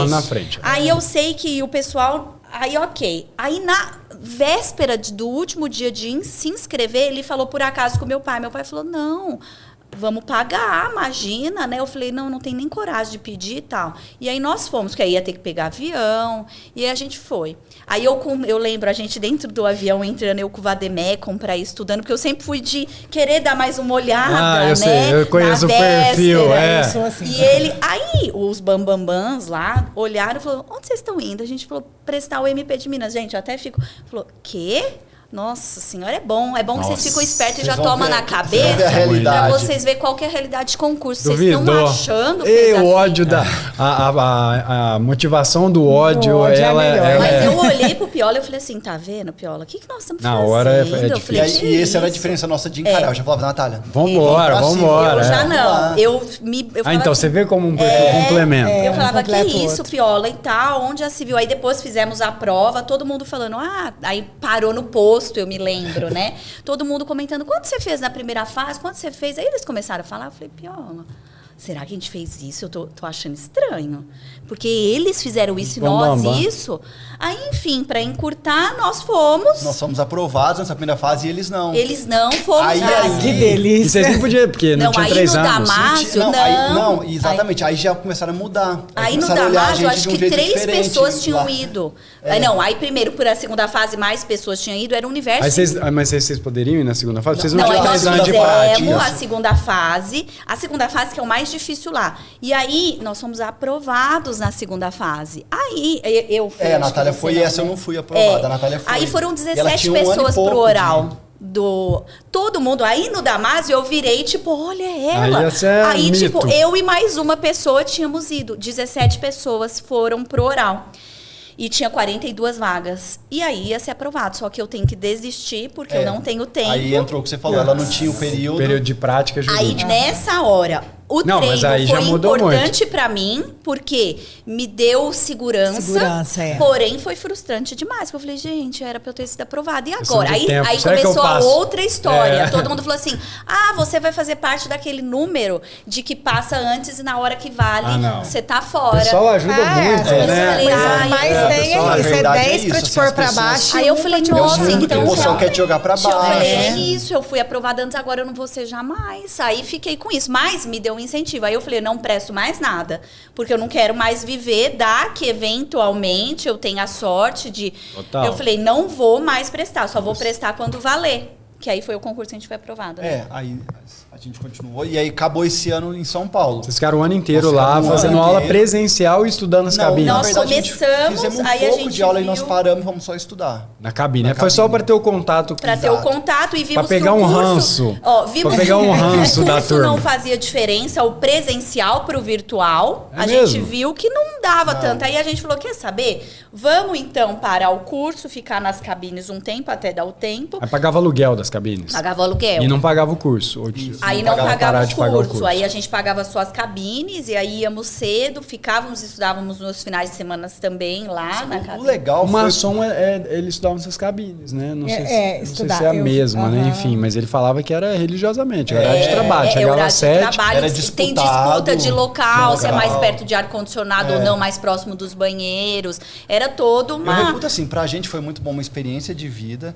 na frente. Aí eu sei que o pessoal... Aí, ok. Aí, na véspera do último dia de se inscrever, ele falou por acaso com o meu pai. Meu pai falou, não... Vamos pagar, imagina, né? Eu falei, não tem nem coragem de pedir e tal. E aí nós fomos, porque aí ia ter que pegar avião, e aí a gente foi. Aí eu lembro, a gente dentro do avião, entrando eu com o Vademecum pra ir estudando, porque eu sempre fui de querer dar mais uma olhada, eu né? sei, eu conheço o perfil, E ele, aí os bambambãs lá olharam e falaram, onde vocês estão indo? A gente falou, prestar o MP de Minas. Gente, eu até fico, falou, quê? Nossa senhora, é bom que vocês ficam espertos e já tomam na cabeça pra vocês verem qual que é a realidade de concurso. Vocês estão achando o ódio a motivação do ódio, Mas eu olhei pro Piola e falei assim, tá vendo, Piola? O que nós estamos fazendo? Na hora é falei, e essa era a diferença nossa de encarar. Eu já falava, Natália, vambora. Eu já não. Eu falava então assim, você vê como um perfil complementa. Eu falava, que isso, Piola e tal, onde já se viu? Aí depois fizemos a prova, todo mundo falando, aí parou no posto, eu me lembro, né? Todo mundo comentando, quanto você fez na primeira fase? Quanto você fez? Aí eles começaram a falar, eu falei, Piola, será que a gente fez isso? Eu tô achando estranho. Porque eles fizeram isso e nós isso. Aí, enfim, para encurtar, nós fomos aprovados nessa primeira fase e eles não. Eles não fomos. Que delícia. E vocês nem podiam, porque não tinha 3 anos. Aí no Damásio, exatamente. Aí já começaram a mudar. Aí no Damásio, acho que 3 pessoas tinham ido. Aí primeiro, por a segunda fase, mais pessoas tinham ido, era o universo. Mas vocês poderiam ir na segunda fase? Vocês não tinham 3 anos de prática. A segunda fase que é o mais difícil lá. E aí, nós fomos aprovados na segunda fase. Aí, eu fui... a Natália foi e essa eu não fui aprovada. A Natália foi. Aí foram 17 pessoas pro oral. todo mundo. Aí no Damásio eu virei, tipo, olha ela. Aí tipo, eu e mais uma pessoa tínhamos ido. 17 pessoas foram pro oral. E tinha 42 vagas. E aí ia ser aprovado. Só que eu tenho que desistir, porque eu não tenho tempo. Aí entrou o que você falou, ela não tinha o período. Período de prática jurídica. Aí nessa hora, o treino foi importante pra mim, porque me deu segurança, porém foi frustrante demais. Porque eu falei, gente, era pra eu ter sido aprovada. E agora? Aí começou a outra história. Todo mundo falou assim, você vai fazer parte daquele número de que passa antes e na hora que vale, você tá fora. O pessoal ajuda muito, né? Mas tem aí, você 10 pra te pôr pra baixo. Aí eu falei, nossa, então... O pessoal quer te jogar pra baixo. Eu falei, é isso, eu fui aprovada antes, agora eu não vou ser jamais. Aí fiquei com isso. Mas me deu um incentivo. Aí eu falei, não presto mais nada, porque eu não quero mais viver que eventualmente eu tenha a sorte de... Total. Eu falei, não vou mais prestar, só vou prestar quando valer. Que aí foi o concurso que a gente foi aprovado. Né? Aí a gente continuou. E aí acabou esse ano em São Paulo. Vocês ficaram o ano inteiro lá, fazendo aula presencial e estudando nas cabines. Nós começamos, fizemos um pouco de aula e nós paramos e vamos só estudar. Na cabine. Foi só para ter o contato. Para ter o contato e vimos que o curso... Para pegar um ranço. Para pegar um ranço da turma. O curso não fazia diferença, o presencial para o virtual. A gente viu que não dava tanto. Aí a gente falou, quer saber? Vamos então parar o curso, ficar nas cabines um tempo, até dar o tempo. Aí pagava aluguel das cabines. Pagava aluguel. E não pagava o curso. Aí não pagava o curso. Aí a gente pagava só as cabines e aí íamos cedo, ficávamos, estudávamos nos finais de semana também lá na cabine. O legal foi... O maçom, ele estudava nessas cabines, né? Não sei se é a mesma, né? Enfim, mas ele falava que era religiosamente, horário de trabalho. Chegava às 7, era disputado. Tem disputa de local, se é mais perto de ar-condicionado ou não, mais próximo dos banheiros. Era todo uma... Eu reputo assim, pra gente foi muito bom, uma experiência de vida.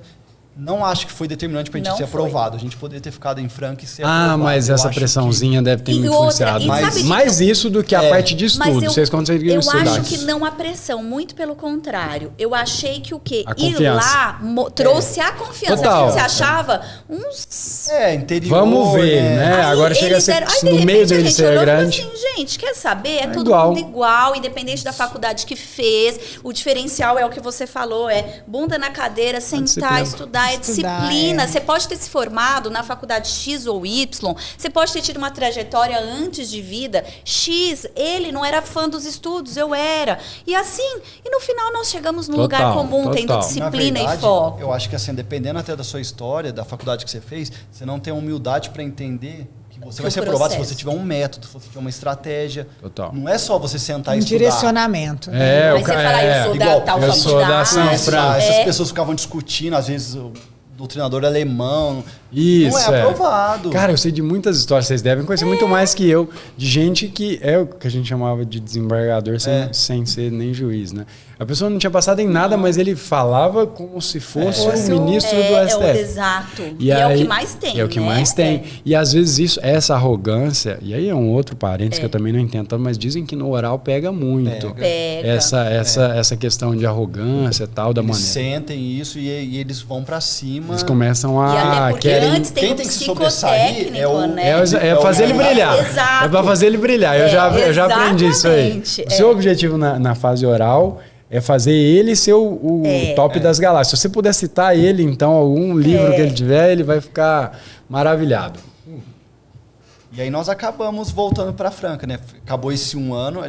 Não acho que foi determinante pra gente ser aprovado. A gente poderia ter ficado em Franca e ser aprovado. Mas essa pressãozinha deve ter me influenciado. Mais isso do que a parte de estudo. Vocês conseguiram estudar. Eu acho que não há pressão, muito pelo contrário. Eu achei que o quê? Ir lá trouxe a confiança. Total. Você achava uns... interior. Vamos ver, né? Aí agora chega a ser no meio dele ser grande. Assim, gente, quer saber? É todo mundo igual, independente da faculdade que fez. O diferencial é o que você falou, bunda na cadeira, sentar, estudar. É disciplina. Você pode ter se formado na faculdade X ou Y, você pode ter tido uma trajetória antes de vida X, ele não era fã dos estudos, eu era. E assim, no final nós chegamos num lugar comum, tendo disciplina e foco. Eu acho que assim, dependendo até da sua história, da faculdade que você fez, você não tem humildade para entender que você vai ser aprovado se você tiver um método, se você tiver uma estratégia. Total. Não é só você sentar e estudar. Direcionamento. Mas você fala, eu sou da tal faculdade. Eu sou da São Francisco. Essas pessoas ficavam discutindo, às vezes... doutrinador alemão. Isso, não é aprovado. Cara, eu sei de muitas histórias, vocês devem conhecer muito mais que eu, de gente que é o que a gente chamava de desembargador sem ser nem juiz, né? A pessoa não tinha passado em nada, mas ele falava como se fosse o ministro do STF. Exato. E é o que mais tem. É o que mais tem. E às vezes essa arrogância, e aí é um outro parênteses que eu também não entendo, mas dizem que no oral pega muito. Pega. Essa questão de arrogância e tal, da maneira. Eles sentem isso e eles vão pra cima. Eles começam a... E até porque antes tem quem um tem que se sobressair é fazer ele brilhar. Exato. É pra fazer ele brilhar. Eu já aprendi isso aí. O seu objetivo na fase oral é fazer ele ser o top das galáxias. Se você puder citar ele, então, algum livro que ele tiver, ele vai ficar maravilhado. E aí nós acabamos voltando para Franca, né? Acabou esse um ano.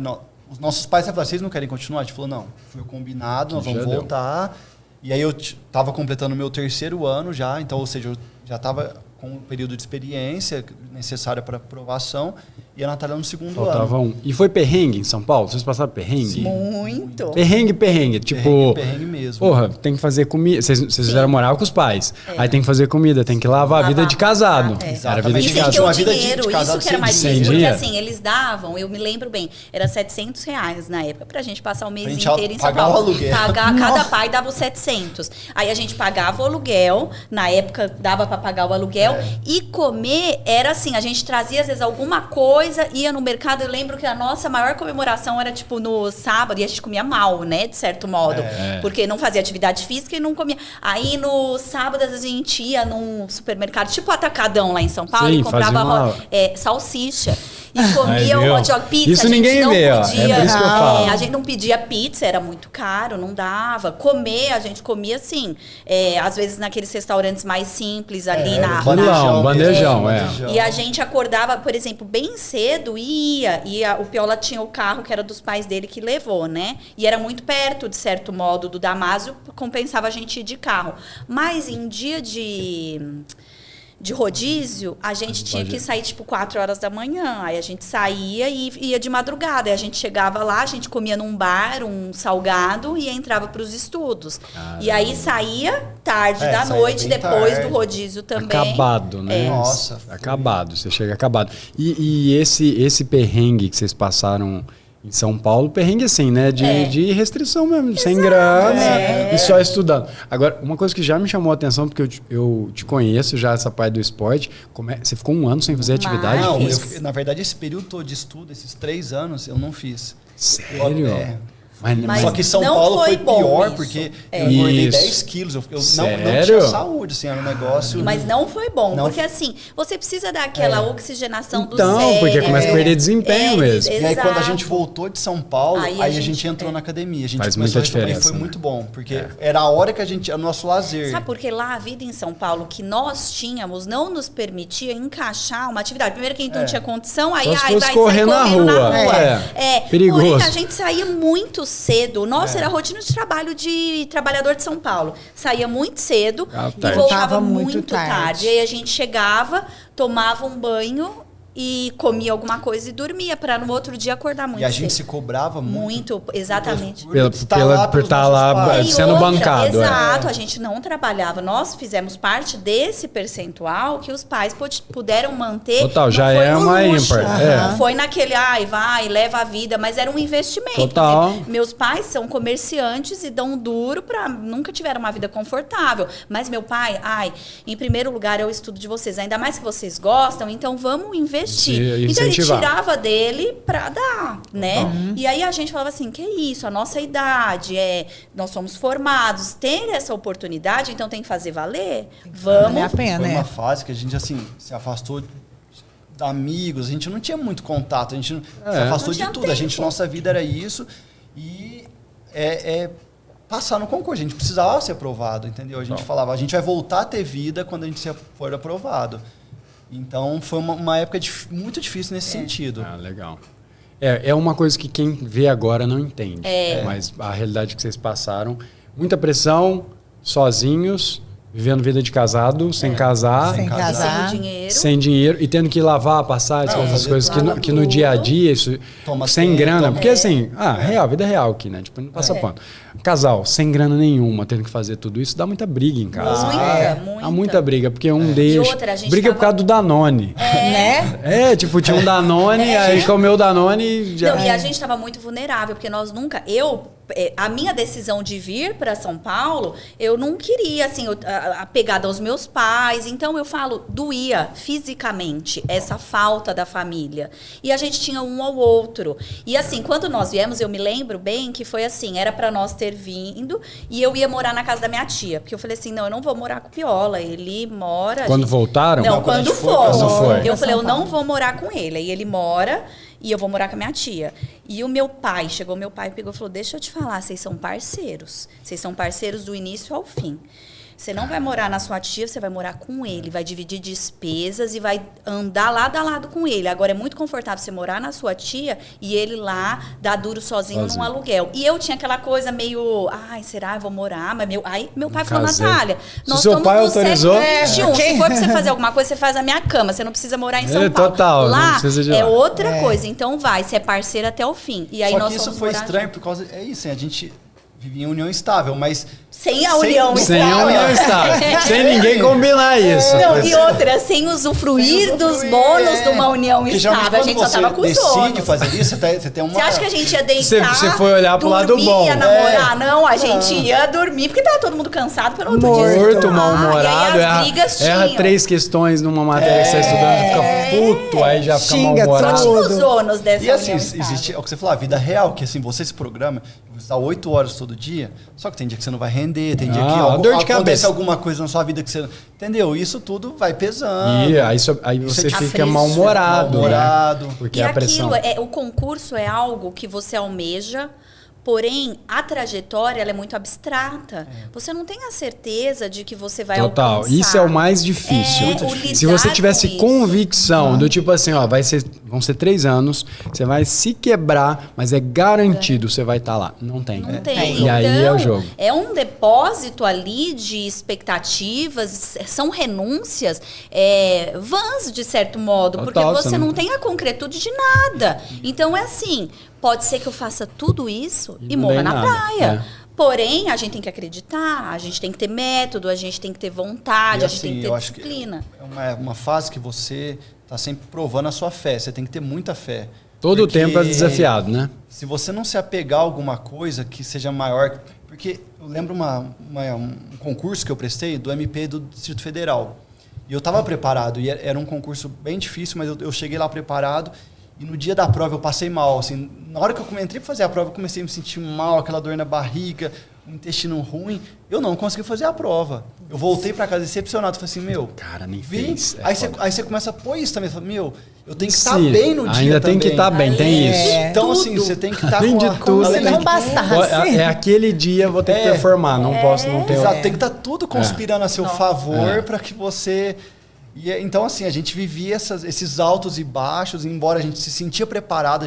Os nossos pais falaram, vocês não querem continuar? A gente falou, não. Foi combinado, nós vamos voltar. E aí eu estava completando o meu 3º ano já. Então, ou seja, eu já estava com um período de experiência necessário para aprovação. E a Natália no 2º ano. Faltava um. E foi perrengue em São Paulo? Vocês passaram perrengue? Sim. Muito. Perrengue. Tipo... Perrengue mesmo. Porra, tem que fazer comida. Vocês já moravam com os pais. Aí tem que fazer comida, tem que lavar a vida de casado. Era a vida de casado. Uma vida de casado isso que era mais difícil. Porque assim, eles davam, eu me lembro bem, era R$700 na época, pra gente passar o mês inteiro em São Paulo. Pagar o aluguel. Cada pai dava os 700. Aí a gente pagava o aluguel, na época dava pra pagar o aluguel. E comer era assim, a gente trazia às vezes alguma coisa coisa, ia no mercado. Eu lembro que a nossa maior comemoração era, tipo, no sábado. E a gente comia mal, né? De certo modo. Porque não fazia atividade física e não comia. Aí, no sábado, às vezes, a gente ia num supermercado, tipo Atacadão lá em São Paulo. Sim, e comprava salsicha. E comia o hot dog, pizza. Isso ninguém vê, ó. É por isso que eu falo. A gente não pedia pizza, era muito caro, não dava. Comer, a gente comia assim. Às vezes naqueles restaurantes mais simples ali na bandejão. E a gente acordava, por exemplo, bem cedo e ia. O Piola tinha o carro que era dos pais dele que levou, né? E era muito perto, de certo modo, do Damásio, compensava a gente ir de carro. Mas em dia de rodízio, a gente tinha que sair, tipo, 4 horas da manhã. Aí a gente saía e ia de madrugada. Aí a gente chegava lá, a gente comia num bar, um salgado, e entrava para os estudos. E aí saía tarde da noite, depois do rodízio também. Acabado, né? Nossa. Acabado, você chega acabado. E esse perrengue que vocês passaram em São Paulo, perrengue assim, né? De restrição mesmo, exato, sem grana e só estudando. Agora, uma coisa que já me chamou a atenção, porque eu te conheço já, essa parte do esporte, você ficou 1 ano sem fazer atividade física? Na verdade, esse período todo de estudo, esses 3 anos, eu não fiz. Sério? Mas só que São Paulo foi pior, isso. porque eu engordei 10 quilos. Eu não tinha saúde, assim, era um negócio... Mas não foi bom, porque assim, você precisa dar aquela oxigenação do cérebro. Então, porque começa a perder desempenho mesmo. E aí, quando a gente voltou de São Paulo, aí a gente entrou na academia. A gente faz muita diferença. E foi muito bom, porque era a hora que a gente... Era o nosso lazer. Sabe, porque lá a vida em São Paulo que nós tínhamos não nos permitia encaixar uma atividade. Primeiro que a gente não tinha condição, aí vai sair correndo na rua. Perigoso. Porém, a gente saía muito cedo. Nossa, era a rotina de trabalho de trabalhador de São Paulo. Saía muito cedo e voltava muito tarde. E aí a gente chegava, tomava um banho e comia alguma coisa e dormia para no outro dia acordar muito cedo. E a gente se cobrava muito. Muito, exatamente. Por estar lá sendo bancado. Exato, a gente não trabalhava. Nós fizemos parte desse percentual que os pais puderam manter. Total, já é uma ímpar. Não foi naquele, vai, leva a vida, mas era um investimento. Total. Dizer, meus pais são comerciantes e dão duro nunca tiveram uma vida confortável. Mas meu pai, em primeiro lugar é o estudo de vocês. Ainda mais que vocês gostam, então vamos investir. Então ele tirava dele para dar, né? E aí a gente falava assim, que é isso, a nossa idade, nós somos formados, ter essa oportunidade, então tem que fazer valer. Vamos. Vale a pena, Foi uma fase que a gente, assim, se afastou de amigos, a gente não tinha muito contato, a gente se afastou de tudo, nossa vida era isso e passar no concurso, a gente precisava ser aprovado, entendeu? A gente falava, a gente vai voltar a ter vida quando a gente for aprovado. Então, foi uma época muito difícil nesse sentido. Legal. É uma coisa que quem vê agora não entende. Mas a realidade que vocês passaram, muita pressão, sozinhos, vivendo vida de casado, sem casar. Sem dinheiro. E tendo que lavar, passar, essas coisas que no dia a dia, isso, sem grana. Porque assim, vida real aqui, né? Tipo, não passa pano. Casal, sem grana nenhuma, tendo que fazer tudo isso, dá muita briga em casa. Muita. Há muita briga, porque um deixa... Briga por causa do Danone. Né? Tipo, tinha um Danone, aí comeu o Danone e já... E a gente estava muito vulnerável, porque nós nunca... a minha decisão de vir para São Paulo, eu não queria, assim, apegada aos meus pais. Então, eu falo, doía fisicamente essa falta da família. E a gente tinha um ao outro. E, assim, quando nós viemos, eu me lembro bem que foi assim, era para nós ter vindo e eu ia morar na casa da minha tia. Porque eu falei assim, não, eu não vou morar com o Piola. Ele mora... Quando voltaram? Não, quando fomos. Eu falei, eu não vou morar com ele. Aí ele mora... E eu vou morar com a minha tia. E o meu pai, chegou meu pai e pegou e falou, deixa eu te falar, vocês são parceiros. Vocês são parceiros do início ao fim. Você não vai morar na sua tia, você vai morar com ele. Vai dividir despesas e vai andar lado a lado com ele. Agora, é muito confortável você morar na sua tia e ele lá dar duro sozinho num aluguel. E eu tinha aquela coisa meio... será? Eu vou morar? Mas meu pai falou, Natália, nós seu pai autorizou? Se for pra você fazer alguma coisa, você faz a minha cama. Você não precisa morar em São Paulo. Total, lá é outra coisa. Então vai, você é parceira até o fim. E aí Só nós que isso foi estranho por causa... É isso, a gente... vivia em união estável, mas... Sem a união Sem a estável. união estável. Sem ninguém combinar isso. Não, e outra, sem usufruir dos bônus de uma união Porque estável. A gente só tava com os decide ônus. fazer isso, você tem uma... Você acha que a gente ia deitar, Você foi olhar pro lado dormir, bom. ia namorar? Não, a gente ia dormir, porque tava todo mundo cansado pelo outro dia. Morto, estudar. mal-humorado, E aí as brigas erra tinham. 3 questões numa matéria que você está estudando, fica puto, aí já fica Xinga mal-humorado. Só tinha os ônus dessa E assim, união estável. existe, é o que você falou, a vida real, que assim, você se programa, você está 8 horas todo dia, só que tem dia que você não vai render, tem dia que uma dor de acontece cabeça. alguma coisa na sua vida que você... Entendeu? Isso tudo vai pesando. E aí você Isso é fica difícil. mal-humorado. Mal-humorado. Né? Porque E a pressão. aquilo, o concurso é algo que você almeja, porém, a trajetória ela é muito abstrata. Você não tem a certeza de que você vai Total. alcançar. Isso é o mais difícil. o Se você lidar tivesse com isso. convicção do tipo assim, ó, vão ser 3 anos, você vai se quebrar, mas é garantido você vai estar lá. Não tem. Não tem. E aí é o jogo. É um depósito ali de expectativas, são renúncias vãs, de certo modo, Total, porque você você não não- tem a concretude de nada. Então é assim, pode ser que eu faça tudo isso E e não morra dê na nada, praia. Porém, a gente tem que acreditar, a gente tem que ter método, a gente tem que ter vontade, E a gente tem assim, que eu ter acho que disciplina. é uma fase que você está sempre provando a sua fé. Você tem que ter muita fé. Todo o Porque tempo é desafiado, né? Se você não se apegar a alguma coisa que seja maior... Porque eu lembro um concurso que eu prestei do MP do Distrito Federal. E eu estava preparado. E era um concurso bem difícil, mas eu cheguei lá preparado. E no dia da prova eu passei mal. Assim, na hora que eu entrei para fazer a prova, eu comecei a me sentir mal, aquela dor na barriga, um intestino ruim. Eu não consegui fazer a prova. Eu voltei para casa decepcionado. Falei assim, Cara, nem vim. fez. Aí você começa a pôr isso também. Fala, eu tenho que estar Sim, bem no dia ainda tem que também. estar bem, tem isso. Então, assim, você tem que estar Além com de tudo, Se você não tem que- bastasse. É aquele dia, vou ter que performar, não posso não ter... Exato, tem que estar tudo conspirando a seu favor para que você... Então, assim, a gente vivia esses altos e baixos, embora a gente se sentia preparado,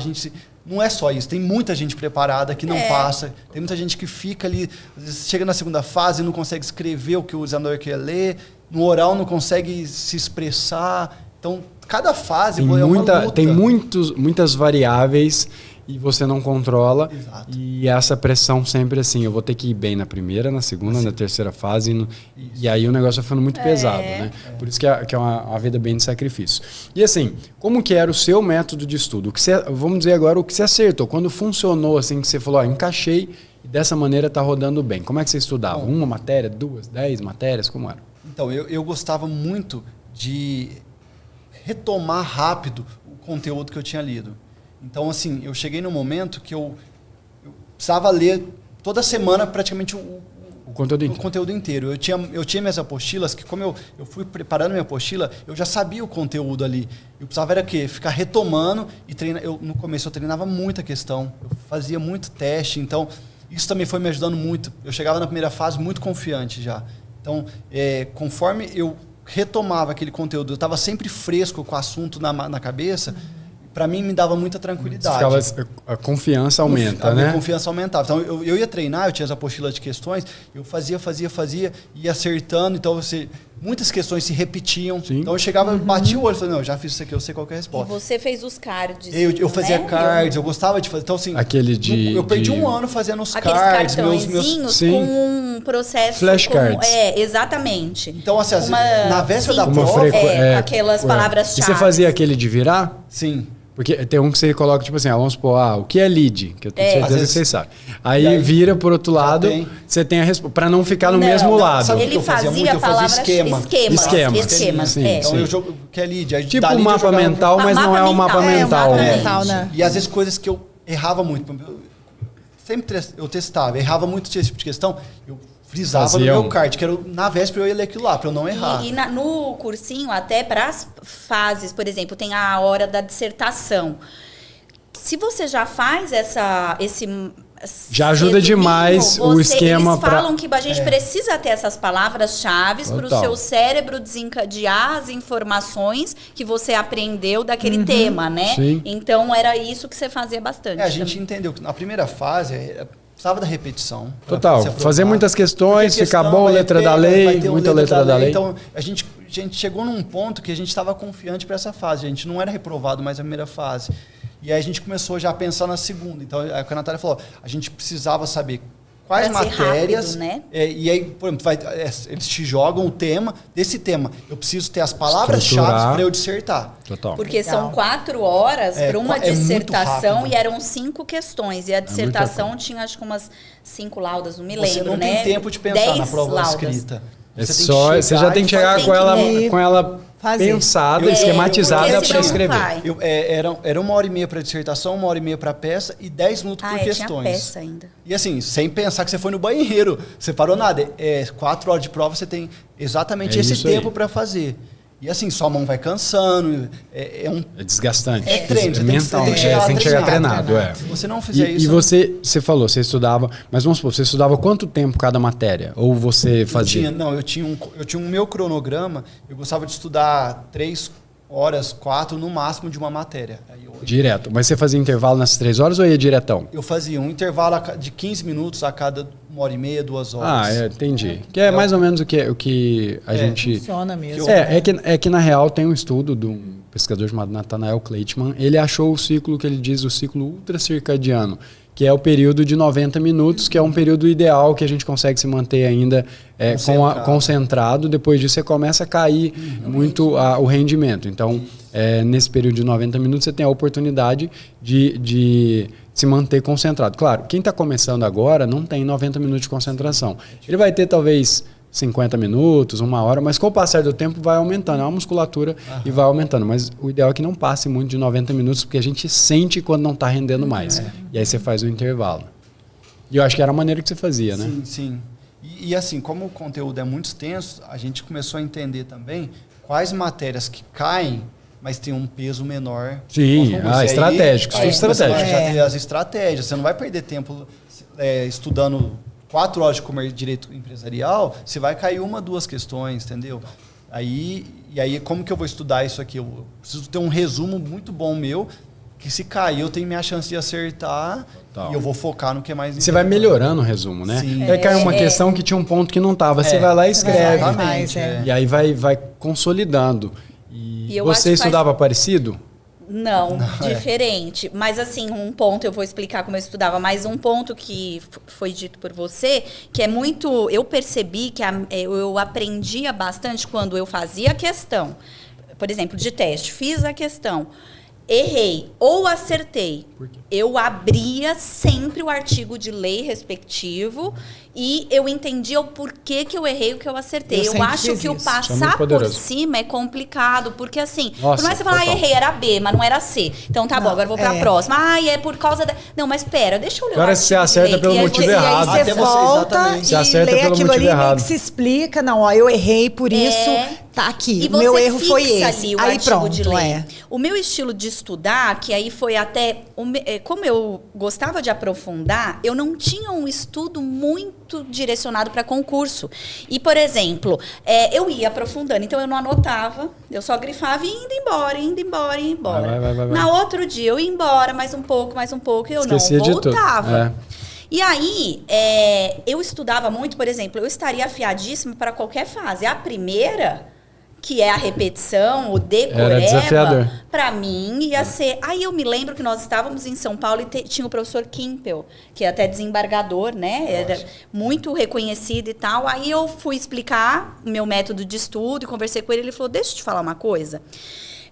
não é só isso, tem muita gente preparada que não passa, tem muita gente que fica ali, às vezes chega na segunda fase e não consegue escrever o que o examinador quer ler, no oral não consegue se expressar, então cada fase Tem, é uma luta. tem muitas variáveis e você não controla. Exato. E essa pressão sempre assim, eu vou ter que ir bem na primeira, na segunda, na terceira fase. E aí o negócio vai ficando muito pesado, né? Por isso que é uma vida bem de sacrifício. E assim, como que era o seu método de estudo? Vamos dizer agora o que você acertou. Quando funcionou assim, que você falou, encaixei e dessa maneira está rodando bem. Como é que você estudava? Bom, 1 matéria, 2, 10 matérias? Como era? Então, eu gostava muito de retomar rápido o conteúdo que eu tinha lido. Então, assim, eu cheguei num momento que eu precisava ler toda semana praticamente o conteúdo inteiro. Eu tinha minhas apostilas, que como eu fui preparando minha apostila, eu já sabia o conteúdo ali. Eu precisava era o quê? Ficar retomando e treinar. No começo eu treinava muita questão, eu fazia muito teste, então isso também foi me ajudando muito. Eu chegava na primeira fase muito confiante já. Então, conforme eu retomava aquele conteúdo, eu estava sempre fresco com o assunto na cabeça, para mim me dava muita tranquilidade. A confiança aumenta, A minha né? confiança aumentava. Então eu ia treinar, eu tinha as apostilas de questões, eu fazia, ia acertando, então muitas questões se repetiam. Sim. Então eu chegava, batia o olho e falei, não, eu já fiz isso aqui, eu sei qual que é a E resposta. você fez os cards. Eu fazia né? cards, eu gostava de fazer. Então, assim, Aquele eu perdi um ano fazendo os Aqueles cards, cartõezinhos Sim. com um processo... Flashcards. Exatamente. Então, assim, na véspera da Uma prova... com aquelas palavras-chave. E você fazia aquele de virar? Sim. Porque tem um que você coloca, tipo assim, vamos supor, o que é lead? Que eu tenho Às certeza vezes- que vocês sabem. Aí E aí, vira por outro lado, tem. você tem a resposta. Pra não ficar no Não, mesmo não, lado. sabe o que Ele eu fazia fazia muito? Eu fazia esquemas. Esquemas. Sim, é. Então, sim. eu jogo que é lead. Aí, Tipo dali um eu mapa jogava- mental, mas não é um mapa mental. mapa né? mental, né? E às vezes coisas que eu errava muito. Eu testava, errava muito esse tipo de questão. Eu frisava Fazia no um. meu card, que era na véspera eu ia ler aquilo lá, pra eu não errar. No cursinho, até para as fases, por exemplo, tem a hora da dissertação. Se você já faz esse Já ajuda demais o esquema Eles falam pra- que a gente precisa ter essas palavras-chave para o Total. seu cérebro desencadear as informações que você aprendeu daquele tema, né? Sim. Então, era isso que você fazia bastante. A gente também. entendeu que na primeira fase precisava da repetição. pra Total. se aprovar. Fazer muitas questões, Porque ficar questão bom, vai letra ter, da lei, vai ter muita letra da lei. Então, a gente chegou num ponto que a gente estava confiante para essa fase. A gente não era reprovado mais na primeira fase. E aí a gente começou já a pensar na segunda. Então, a Natália falou, a gente precisava saber quais Pra ser matérias. rápido, né? E aí, por exemplo, eles te jogam o tema. Desse tema, eu preciso ter as palavras-chave Estruturar. para eu dissertar. Total. Porque Legal. são 4 horas para uma é muito dissertação rápido. e eram 5 questões. E a dissertação tinha, acho que umas 5 laudas, não me lembro, Você não né? tem tempo de pensar 10 na prova laudas. escrita. Você já tem que chegar e com ela, fazer. com ela Fazer. pensada, Eu- esquematizada porque para senão não escrever. vai. Era 1h30 para dissertação, 1h30 para peça e 10 minutos por Tinha questões. peça ainda. E assim, sem pensar que você foi no banheiro, você parou nada. 4 horas de prova, você tem exatamente É esse isso aí. tempo para fazer. E assim, sua mão vai cansando. É desgastante. É treino, você tem que- mental. tem que chegar lá Tem que chegar treinado. treinado. Se você não fizer E isso... você falou, você estudava, mas vamos supor, você estudava quanto tempo cada matéria? Ou você fazia? Eu tinha um meu cronograma, eu gostava de estudar 3 horas, 4 no máximo de uma matéria. Aí Direto. Mas você fazia intervalo nessas 3 horas ou ia diretão? eu fazia um intervalo de 15 minutos a cada 1h30, 2 horas. Entendi. Que é mais ou menos o que a gente... Funciona mesmo. É que na real tem um estudo de um pesquisador chamado Nathanael Kleitman. Ele achou o ciclo que ele diz o ciclo ultracircadiano, que é o período de 90 minutos, que é um período ideal que a gente consegue se manter ainda concentrado. Depois disso, você começa a cair muito o rendimento. Então, nesse período de 90 minutos, você tem a oportunidade de se manter concentrado. Claro, quem está começando agora não tem 90 minutos de concentração. Ele vai ter, talvez, 50 minutos, 1 hora, mas com o passar do tempo vai aumentando. É uma musculatura e vai aumentando. Mas o ideal é que não passe muito de 90 minutos, porque a gente sente quando não está rendendo mais. E aí você faz o intervalo. E eu acho que era a maneira que você fazia, né? Sim, sim. E assim, como o conteúdo é muito extenso, a gente começou a entender também quais matérias que caem, mas tem um peso menor. Sim, estratégico. Aí Estudo você vai estratégico. já ter as estratégias. Você não vai perder tempo estudando 4 horas de direito empresarial, você vai cair 1, 2 questões, entendeu? E aí, como que eu vou estudar isso aqui? Eu preciso ter um resumo muito bom meu, que se cair, eu tenho minha chance de acertar. Total. E eu vou focar no que é mais importante. Você vai melhorando o resumo, né? Sim. Aí caiu uma questão que tinha um ponto que não estava. Você vai lá e escreve. Exatamente. E aí vai consolidando. E eu acho você que estudava parecido? Não, diferente. Mas assim, um ponto, eu vou explicar como eu estudava, mas um ponto que foi dito por você, que é muito... Eu percebi que eu aprendia bastante quando eu fazia a questão. Por exemplo, de teste, fiz a questão, errei ou acertei. Eu abria sempre o artigo de lei respectivo e eu entendia o porquê que eu errei, o que eu acertei. Eu acho que o passar por cima é complicado, porque assim, por mais que você falar, errei, era B, mas não era C. Então tá bom, agora eu vou pra próxima. É por causa da... Não, mas pera, deixa eu ler agora você acerta pelo motivo errado. E aí você volta e lê aquilo ali meio que se explica. Não, eu errei por isso, tá aqui. O meu erro foi esse. Aí pronto, O meu estilo de estudar, que aí foi até... Como eu gostava de aprofundar, eu não tinha um estudo muito direcionado para concurso. E, por exemplo, eu ia aprofundando, então eu não anotava, eu só grifava e indo embora, indo embora, indo embora. Vai. Na outro dia eu ia embora, mais um pouco, e eu Esquecia não voltava. E aí, eu estudava muito, por exemplo, eu estaria afiadíssima para qualquer fase. A primeira, que é a repetição, o decoreba, para mim ia ser... Aí eu me lembro que nós estávamos em São Paulo e tinha o professor Kimpel, que é até desembargador, né? Era muito reconhecido e tal. Aí eu fui explicar o meu método de estudo e conversei com ele. Ele falou, deixa eu te falar uma coisa.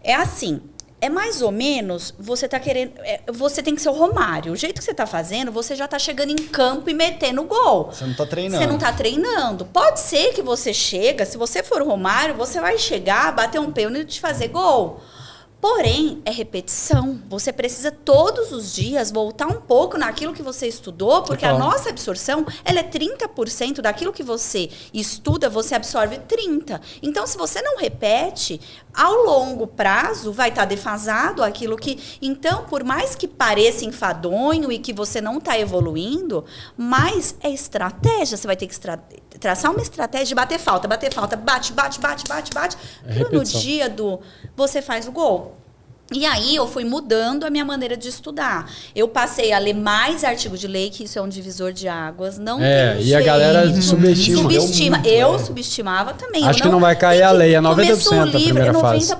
É assim... É mais ou menos, você tá querendo... você tem que ser o Romário. O jeito que você tá fazendo, você já tá chegando em campo e metendo gol. Você não tá treinando. Você não tá treinando. Pode ser que você chega, se você for o Romário, você vai chegar, bater um pênalti e fazer gol. Porém, é repetição. Você precisa todos os dias voltar um pouco naquilo que você estudou, porque a nossa absorção, ela é 30% daquilo que você estuda, você absorve 30%. Então, se você não repete, ao longo prazo vai estar defasado aquilo que... Então, por mais que pareça enfadonho e que você não está evoluindo, mas é estratégia. Você vai ter que traçar uma estratégia de bater falta, bate. No dia você faz o gol. E aí eu fui mudando a minha maneira de estudar. Eu passei a ler mais artigo de lei, que isso é um divisor de águas. Não tem e jeito. A galera subestima. Eu subestimava também. Acho que não vai cair a lei, é 90% começou o livro, a primeira 90%. Fase.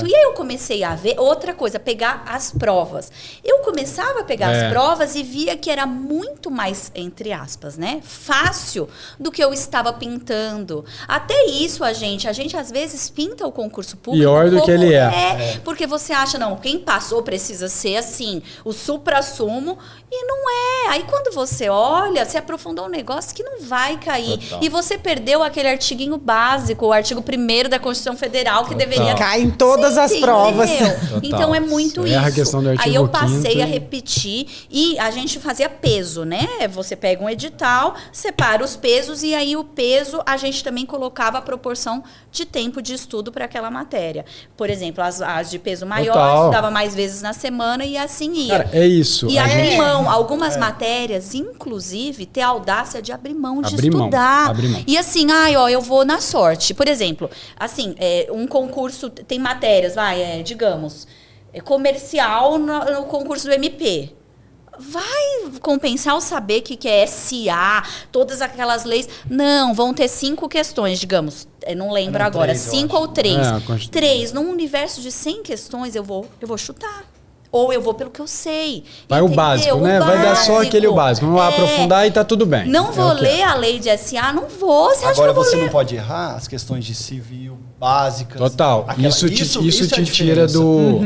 E aí eu comecei a ver outra coisa, pegar as provas. Eu começava a pegar as provas e via que era muito mais, entre aspas, né, fácil do que eu estava pintando. Até isso a gente às vezes pinta o concurso público pior do que ele é. Porque você acha, não, quem passou precisa ser assim, o supra-sumo, e não é. Aí quando você olha, você aprofundou um negócio que não vai cair. Total. E você perdeu aquele artiguinho básico, o artigo 1º da Constituição Federal, que deveria... Cai em todas as provas. Então é muito isso. A questão do artigo aí eu passei a repetir e a gente fazia peso, né? Você pega um edital, separa os pesos e aí o peso a gente também colocava a proporção de tempo de estudo para aquela matéria. Por exemplo, as de peso maior, estudava mais vezes na semana e assim ia. Cara, é isso. E abrir mão. Algumas matérias, inclusive, ter a audácia de abrir mão de estudar. E assim, eu vou na sorte. Por exemplo, assim, um concurso, tem matérias, digamos, comercial no concurso do MP. Vai compensar o saber que é SA, todas aquelas leis. Não, vão ter 5 questões, digamos. Eu não lembro agora. 5 ou 3. 3. Num universo de 100 questões, eu vou chutar. Ou eu vou pelo que eu sei. Vai o básico, né? Vai dar só aquele básico. Não vai aprofundar e tá tudo bem. Não vou ler a lei de SA, não vou. Agora você não pode errar as questões de civil, básicas. Total. Isso te tira do...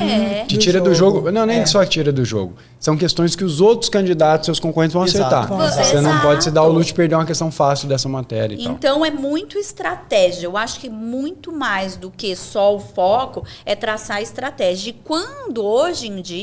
Te tira do jogo. Não, nem só tira do jogo. São questões que os outros candidatos, seus concorrentes, vão acertar. Você não pode se dar o luxo de perder uma questão fácil dessa matéria. Então é muito estratégia. Eu acho que muito mais do que só o foco é traçar estratégia. E quando hoje em dia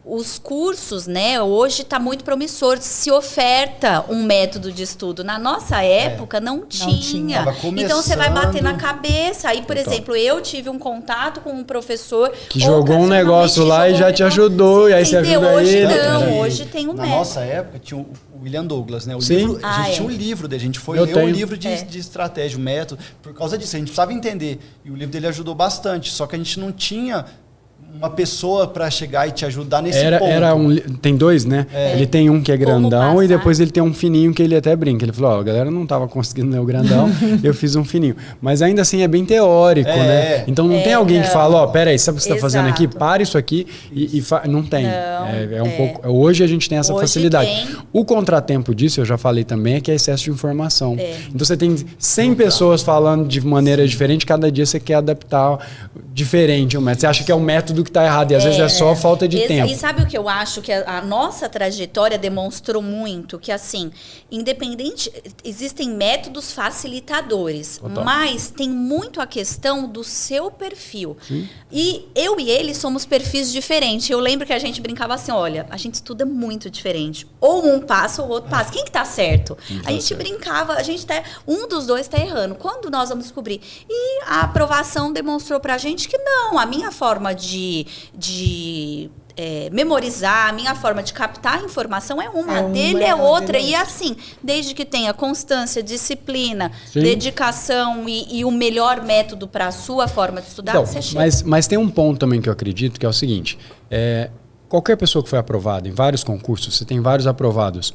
os cursos, né, hoje está muito promissor, se oferta um método de estudo. Na nossa época não tinha. Então você vai bater na cabeça. Aí, por exemplo, eu tive um contato com um professor que jogou um negócio lá e já te ajudou, e aí você ajuda hoje ele. Não, hoje tem um método. Na nossa época tinha o William Douglas, né? A gente tinha um livro dele, a gente foi ler um livro de estratégia, o método, por causa disso, a gente precisava entender. E o livro dele ajudou bastante, só que a gente não tinha uma pessoa para chegar e te ajudar nesse ponto. Tem 2, né? Ele tem um que é grandão e depois ele tem um fininho que ele até brinca. Ele falou, a galera não tava conseguindo ler o grandão, eu fiz um fininho. Mas ainda assim é bem teórico, né? Então não tem alguém que fala, peraí, sabe o que você tá fazendo aqui? Para isso aqui não tem. Um pouco. Hoje a gente tem essa facilidade. O contratempo disso, eu já falei também, é que é excesso de informação. Então você tem 100 pessoas falando de maneira diferente, cada dia você quer adaptar diferente o método. Você acha que é o método que está errado e às vezes é só falta de tempo. E sabe o que eu acho? Que a nossa trajetória demonstrou muito que, assim, independente, existem métodos facilitadores, mas tem muito a questão do seu perfil. Sim. E eu e ele somos perfis diferentes. Eu lembro que a gente brincava assim, olha, a gente estuda muito diferente. Ou um passa ou o outro passa. Quem que tá certo? A gente brincava, um dos dois tá errando. Quando nós vamos descobrir? E a aprovação demonstrou pra gente que não, a minha forma de memorizar, a minha forma de captar a informação é uma, dele é outra. E assim, desde que tenha constância, disciplina, dedicação e o melhor método para a sua forma de estudar, você chega. Mas tem um ponto também que eu acredito, que é o seguinte, qualquer pessoa que foi aprovada em vários concursos, você tem vários aprovados,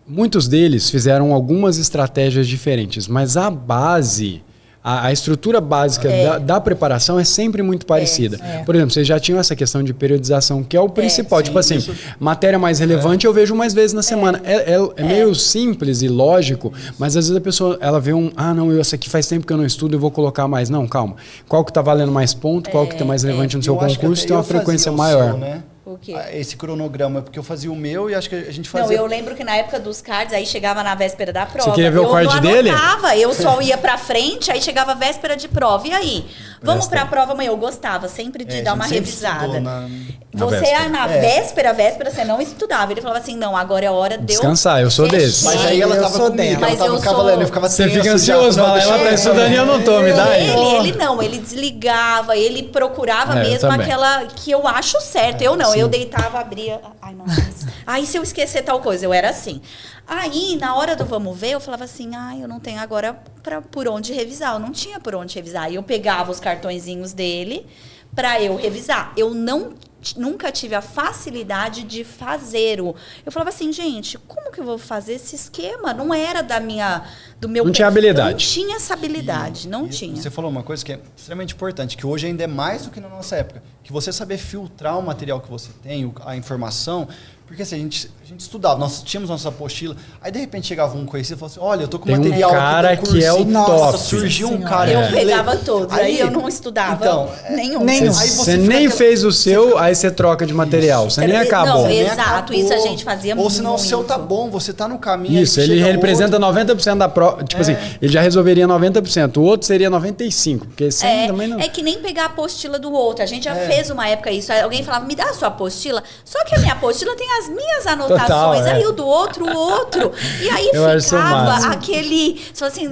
muitos deles fizeram algumas estratégias diferentes, mas a base... A estrutura básica da preparação é sempre muito parecida. Por exemplo, vocês já tinham essa questão de periodização, que é o principal. Tipo assim, matéria mais relevante eu vejo mais vezes na semana. É meio simples e lógico, mas às vezes a pessoa ela vê essa aqui faz tempo que eu não estudo, eu vou colocar mais. Não, calma. Qual que está valendo mais ponto, qual que está mais relevante no seu concurso, tem uma frequência maior. Né? O quê? Esse cronograma, porque eu fazia o meu e acho que a gente fazia... Não, eu lembro que na época dos cards, aí chegava na véspera da prova. Você queria ver o card dele? Eu só ia pra frente, aí chegava a véspera de prova. E aí? Vamos pra prova amanhã. Eu gostava sempre de dar uma revisada. Na véspera, você não estudava. Ele falava assim, não, agora é hora de eu... Descansar, eu sou desse. Mas aí ela tava comigo, ela tava cavaleiro, eu ficava tenso. Você fica ansioso, ela tá estudando e eu não tô, me dá aí. Ele desligava, ele procurava mesmo aquela que eu acho certo. Eu não, eu deitava, abria... Ai, nossa. Aí se eu esquecer tal coisa, eu era assim. Aí, na hora do vamos ver, eu falava assim, eu não tenho agora por onde revisar. Eu não tinha por onde revisar. Aí eu pegava os cartõezinhos dele, para eu revisar. Eu nunca tive a facilidade de fazer eu falava assim, gente, como que eu vou fazer esse esquema? Não era do meu... Não tinha habilidade. Não tinha essa habilidade, não tinha. Você falou uma coisa que é extremamente importante, que hoje ainda é mais do que na nossa época, que você saber filtrar o material que você tem, a informação, porque assim, a gente estudava, nós tínhamos nossa apostila, aí de repente chegava um conhecido e falava assim, olha, eu tô com material cara aqui do curso. que é o top. Surgiu um cara... Eu pegava todos, aí eu não estudava nenhum. Aí você nem fez o seu, aí você troca de material, você nem acabou. Não, exato, isso a gente fazia muito. Ou senão o seu tá bom, você tá no caminho. Isso, ele representa 90% da prova, tipo assim, ele já resolveria 90%, o outro seria 95%, porque também não... É que nem pegar a apostila do outro, a gente já fez uma época isso, alguém falava, me dá a sua apostila, só que a minha apostila tem as minhas anotações, aí o do outro, e aí ficava aquele, só assim,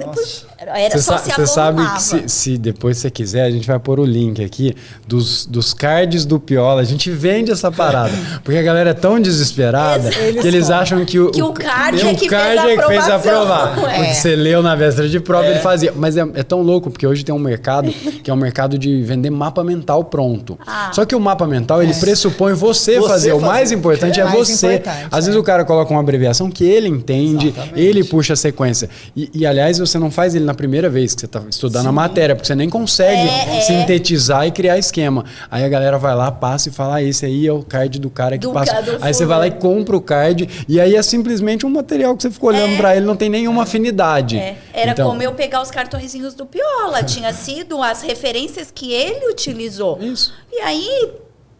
era só se avolumava. Você sabe que se depois você quiser, a gente vai pôr o link aqui dos cards do Piola, a gente vende essa parada, porque a galera é tão desesperada que eles acham que o card é que fez aprovar. Porque você leu na véspera de prova, ele fazia. Mas é tão louco, porque hoje tem um mercado que é um mercado de vender mapa mental pronto. Só que o mapa mental, ele pressupõe você fazer. O mais importante é você. Às vezes o cara coloca uma abreviação que ele entende, ele puxa a sequência. E aliás, você não faz ele na primeira vez que você está estudando a matéria, porque você nem consegue sintetizar e criar esquema. Aí a galera vai lá, passa e fala, esse aí é o card do cara que passa. Aí você vai lá e compra o card, e aí é simplesmente um material que você ficou olhando para ele, não tem nenhuma afinidade. Era como eu pegar os cartõezinhos do Piola, tinha sido as referências que ele utilizou. Isso. E aí,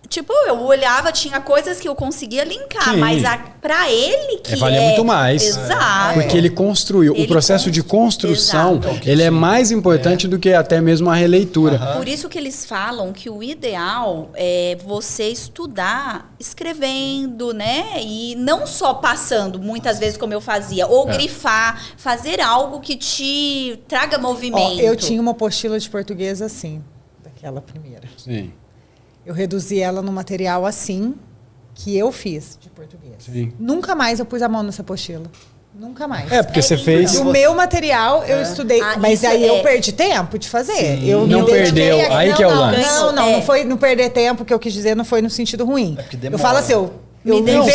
tipo, eu olhava, tinha coisas que eu conseguia linkar, mas pra ele que valia muito mais. Exato. Porque ele construiu. O processo de construção, ele é mais importante do que até mesmo a releitura. Por isso que eles falam que o ideal é você estudar escrevendo, né? E não só passando, muitas vezes como eu fazia, ou grifar, fazer algo que te traga movimento. Eu tinha uma apostila de português assim, daquela primeira. Sim. Eu reduzi ela no material assim, que eu fiz de português. Sim. Nunca mais eu pus a mão nessa apostila. Nunca mais. Porque você fez... O meu material eu estudei, mas aí eu perdi tempo de fazer. Eu não perdeu, aí que é o lance. Não foi não perder tempo, que eu quis dizer não foi no sentido ruim. Eu falo assim, eu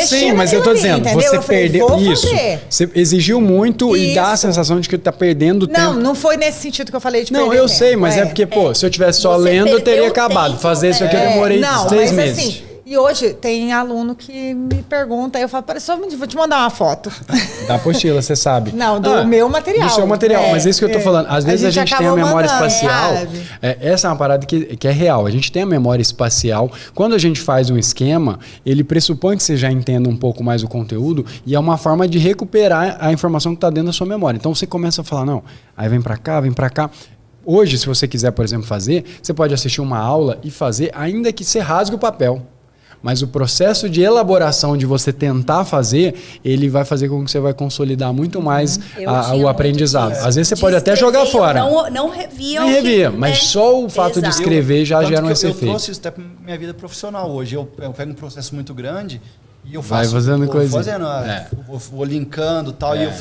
sim, mas eu tô dizendo, você perdeu isso. Você exigiu muito e dá a sensação de que tá perdendo tempo. Não foi nesse sentido que eu falei de perder tempo. Não, eu sei, mas é porque, se eu tivesse só lendo, eu teria acabado. Fazer isso aqui eu demorei 6 meses. Assim, e hoje tem aluno que me pergunta, aí eu falo, só vou te mandar uma foto. Da apostila, você sabe. Não, do meu material. Do seu material, mas é isso que eu tô falando. Às vezes a gente tem a memória espacial. Essa é uma parada que é real. A gente tem a memória espacial. Quando a gente faz um esquema, ele pressupõe que você já entenda um pouco mais o conteúdo e é uma forma de recuperar a informação que está dentro da sua memória. Então você começa a falar, não, aí vem para cá, vem para cá. Hoje, se você quiser, por exemplo, fazer, você pode assistir uma aula e fazer, ainda que você rasgue o papel. Mas o processo de elaboração de você tentar fazer, ele vai fazer com que você vai consolidar muito mais o aprendizado. Às vezes você pode até jogar fora. Não revia. Nem revia, mas só o fato de escrever já gera esse efeito. Eu trouxe isso até para minha vida profissional hoje. Eu pego um processo muito grande e eu faço, vou linkando e tal. E eu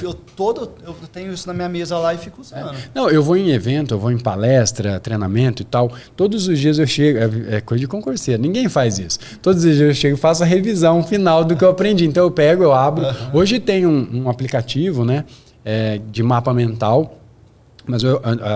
tenho isso na minha mesa lá e fico usando. Não, eu vou em evento, eu vou em palestra, treinamento e tal. Todos os dias eu chego, é coisa de concurseiro, ninguém faz isso. Todos os dias eu chego e faço a revisão final do que eu aprendi. Então eu pego, eu abro. Hoje tem um aplicativo, né, de mapa mental. Mas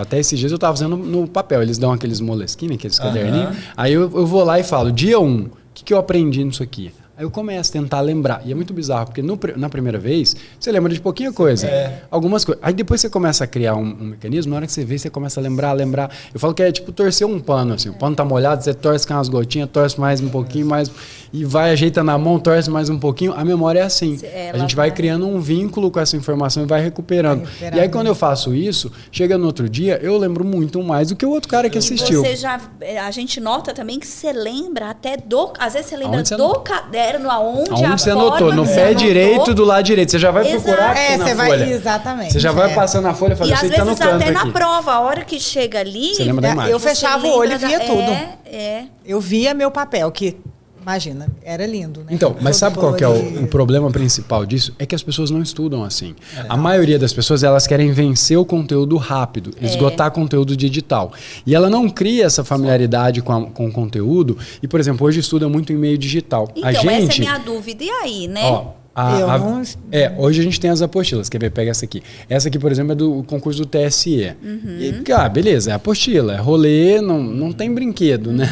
até esses dias eu estava fazendo no papel. Eles dão aqueles moleskine, aqueles caderninhos. Aí eu vou lá e falo, dia 1, o que eu aprendi nisso aqui? Aí eu começo a tentar lembrar. E é muito bizarro, porque na primeira vez, você lembra de pouquinha coisa. Algumas coisas. Aí depois você começa a criar um mecanismo, na hora que você vê, você começa a lembrar. Eu falo que é tipo torcer um pano, assim. O pano tá molhado, você torce com umas gotinhas, torce mais um pouquinho, mais... E vai, ajeita na mão, torce mais um pouquinho. A memória é assim. A gente vai criando um vínculo com essa informação e vai recuperando. E aí quando eu faço isso, chega no outro dia, eu lembro muito mais do que o outro cara que assistiu. A gente nota também que você lembra até às vezes você lembra do caderno, aonde você anotou, no pé direito, do lado direito. Você já vai procurar aqui na folha. Exatamente. Você já vai passando a folha e fala, e às vezes tá no canto até aqui. na prova, a hora que chega ali... Você lembra da imagem. Eu fechava o olho e via tudo. Eu via meu papel, que Imagina, era lindo, né? Então, mas sabe qual que é o problema principal disso? É que as pessoas não estudam assim. A maioria das pessoas, elas querem vencer o conteúdo rápido, esgotar conteúdo de edital. E ela não cria essa familiaridade com o conteúdo. E, por exemplo, hoje estuda muito em meio digital. Então, essa é a minha dúvida. E aí, né? Hoje a gente tem as apostilas. Quer ver? Pega essa aqui. Essa aqui, por exemplo, é do concurso do TSE. E, beleza, é apostila, é rolê, não tem brinquedo, né?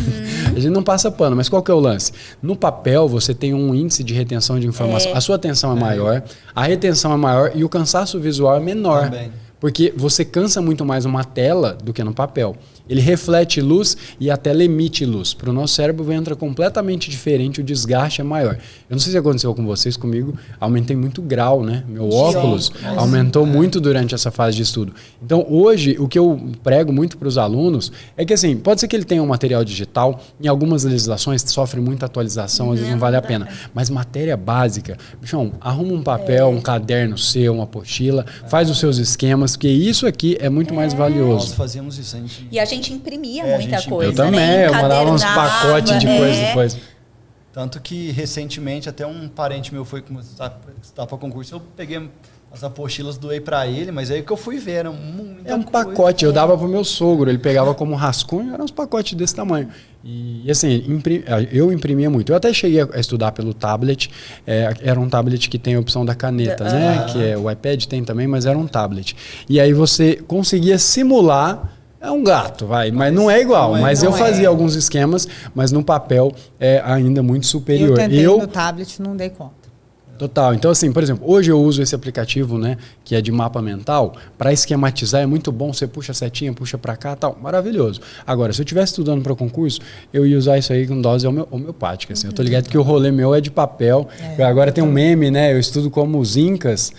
A gente não passa pano. Mas qual que é o lance? No papel, você tem um índice de retenção de informação. A sua atenção é maior, a retenção é maior e o cansaço visual é menor. Também. Porque você cansa muito mais uma tela do que no papel. Ele reflete luz e a tela emite luz. Para o nosso cérebro entra completamente diferente, o desgaste é maior. Eu não sei se aconteceu com vocês, comigo, aumentei muito o grau, né? Meu óculos aumentou muito durante essa fase de estudo. Então, hoje, o que eu prego muito para os alunos é que, assim, pode ser que ele tenha um material digital, em algumas legislações sofre muita atualização, às vezes não vale a pena. Mas matéria básica, bichão, arruma um papel, um caderno seu, uma apostila, faz os seus esquemas, porque isso aqui é muito mais valioso. Nós fazíamos isso, E a gente imprimia muita coisa. Eu também, né? Eu mandava uns pacotes de coisa depois. Tanto que, recentemente, até um parente meu foi estudar para concurso, eu peguei as apostilas, doei para ele, mas aí que eu fui ver, era muita coisa. Pacote, eu dava pro meu sogro, ele pegava como rascunho, eram uns pacotes desse tamanho. E assim, eu imprimia muito. Eu até cheguei a estudar pelo tablet, era um tablet que tem a opção da caneta, né? Que o iPad tem também, mas era um tablet. E aí você conseguia simular. É um gato, mas não é igual. Mas eu fazia alguns esquemas, mas no papel é ainda muito superior. Eu tentei no tablet, não dei conta. Total. Então, assim, por exemplo, hoje eu uso esse aplicativo, né, que é de mapa mental, para esquematizar, é muito bom. Você puxa a setinha, puxa para cá, tal, maravilhoso. Agora, se eu estivesse estudando para concurso, eu ia usar isso aí com dose homeopática. Assim. Eu tô ligado que o rolê meu é de papel. Agora tem um meme, né? Eu estudo como os incas.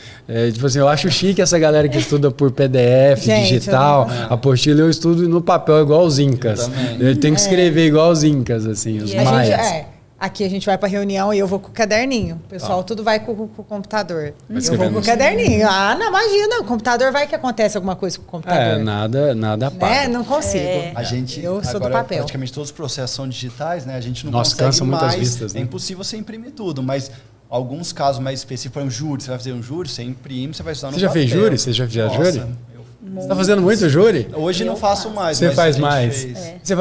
Tipo assim, eu acho chique essa galera que estuda por PDF, digital, apostila. Eu estudo no papel igual os incas. Eu tenho que escrever igual os incas, assim, os maias. Aqui a gente vai para reunião e eu vou com o caderninho. O pessoal tudo vai com o computador. Eu vou com o caderninho. Não, imagina, o computador vai que acontece alguma coisa com o computador. Nada apaga. Não consigo. Eu sou do papel. Praticamente todos os processos são digitais, né? A gente não consegue cansa muitas mais. vistas, né? É impossível você imprimir tudo, mas alguns casos mais específicos, por exemplo, júri, você vai fazer um júri, você imprime, você vai estudar no papel. Você já fez júri? Você já fez júri? Você tá fazendo muito júri? Hoje não faço mais. Você faz mais? Você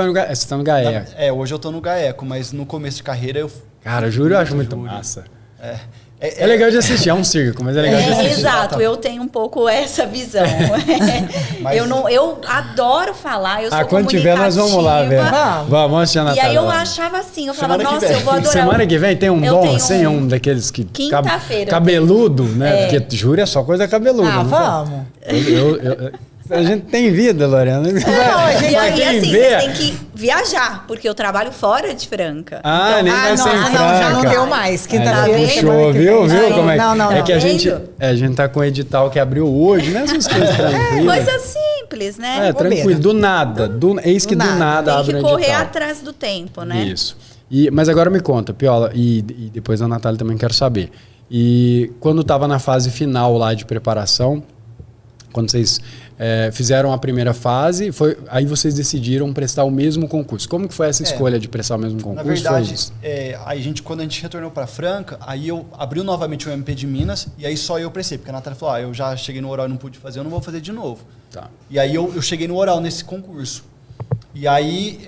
tá no GAECO. Hoje eu tô no GAECO, mas no começo de carreira eu... Cara, júri eu acho muito massa. É legal de assistir, é um circo, mas é legal de assistir. Exato, eu tenho um pouco essa visão. Eu adoro falar, eu sou quando tiver, nós vamos lá, velho. Vamos assistir a Natália. E aí eu achava assim, eu falava, nossa, eu vou adorar. Semana que vem tem um bom, assim, um daqueles que... Quinta-feira. Cabeludo, né? Porque júri é só coisa cabeluda. Vamos. A gente tem vida, Lorena. E aí, assim, você tem que viajar, porque eu trabalho fora de Franca. Nem vai ser em Franca. Já não deu mais. Quinta-feira. Puxou, viu como é que... Não. É que a gente tá com o edital que abriu hoje, né? Essas coisas tranquilas. Coisa simples, né? Tranquilo. Do nada. Eis que do nada abre o edital. Tem que correr atrás do tempo, né? Isso. Mas agora me conta, Piola, e depois a Natália também quero saber. E quando estava na fase final lá de preparação, quando vocês fizeram a primeira fase, aí vocês decidiram prestar o mesmo concurso. Como que foi essa escolha de prestar o mesmo concurso? Na verdade, quando a gente retornou para Franca, aí eu abriu novamente o MP de Minas, e aí só eu prestei, porque a Natália falou, eu já cheguei no oral e não pude fazer, eu não vou fazer de novo. Tá. E aí eu cheguei no oral nesse concurso. E aí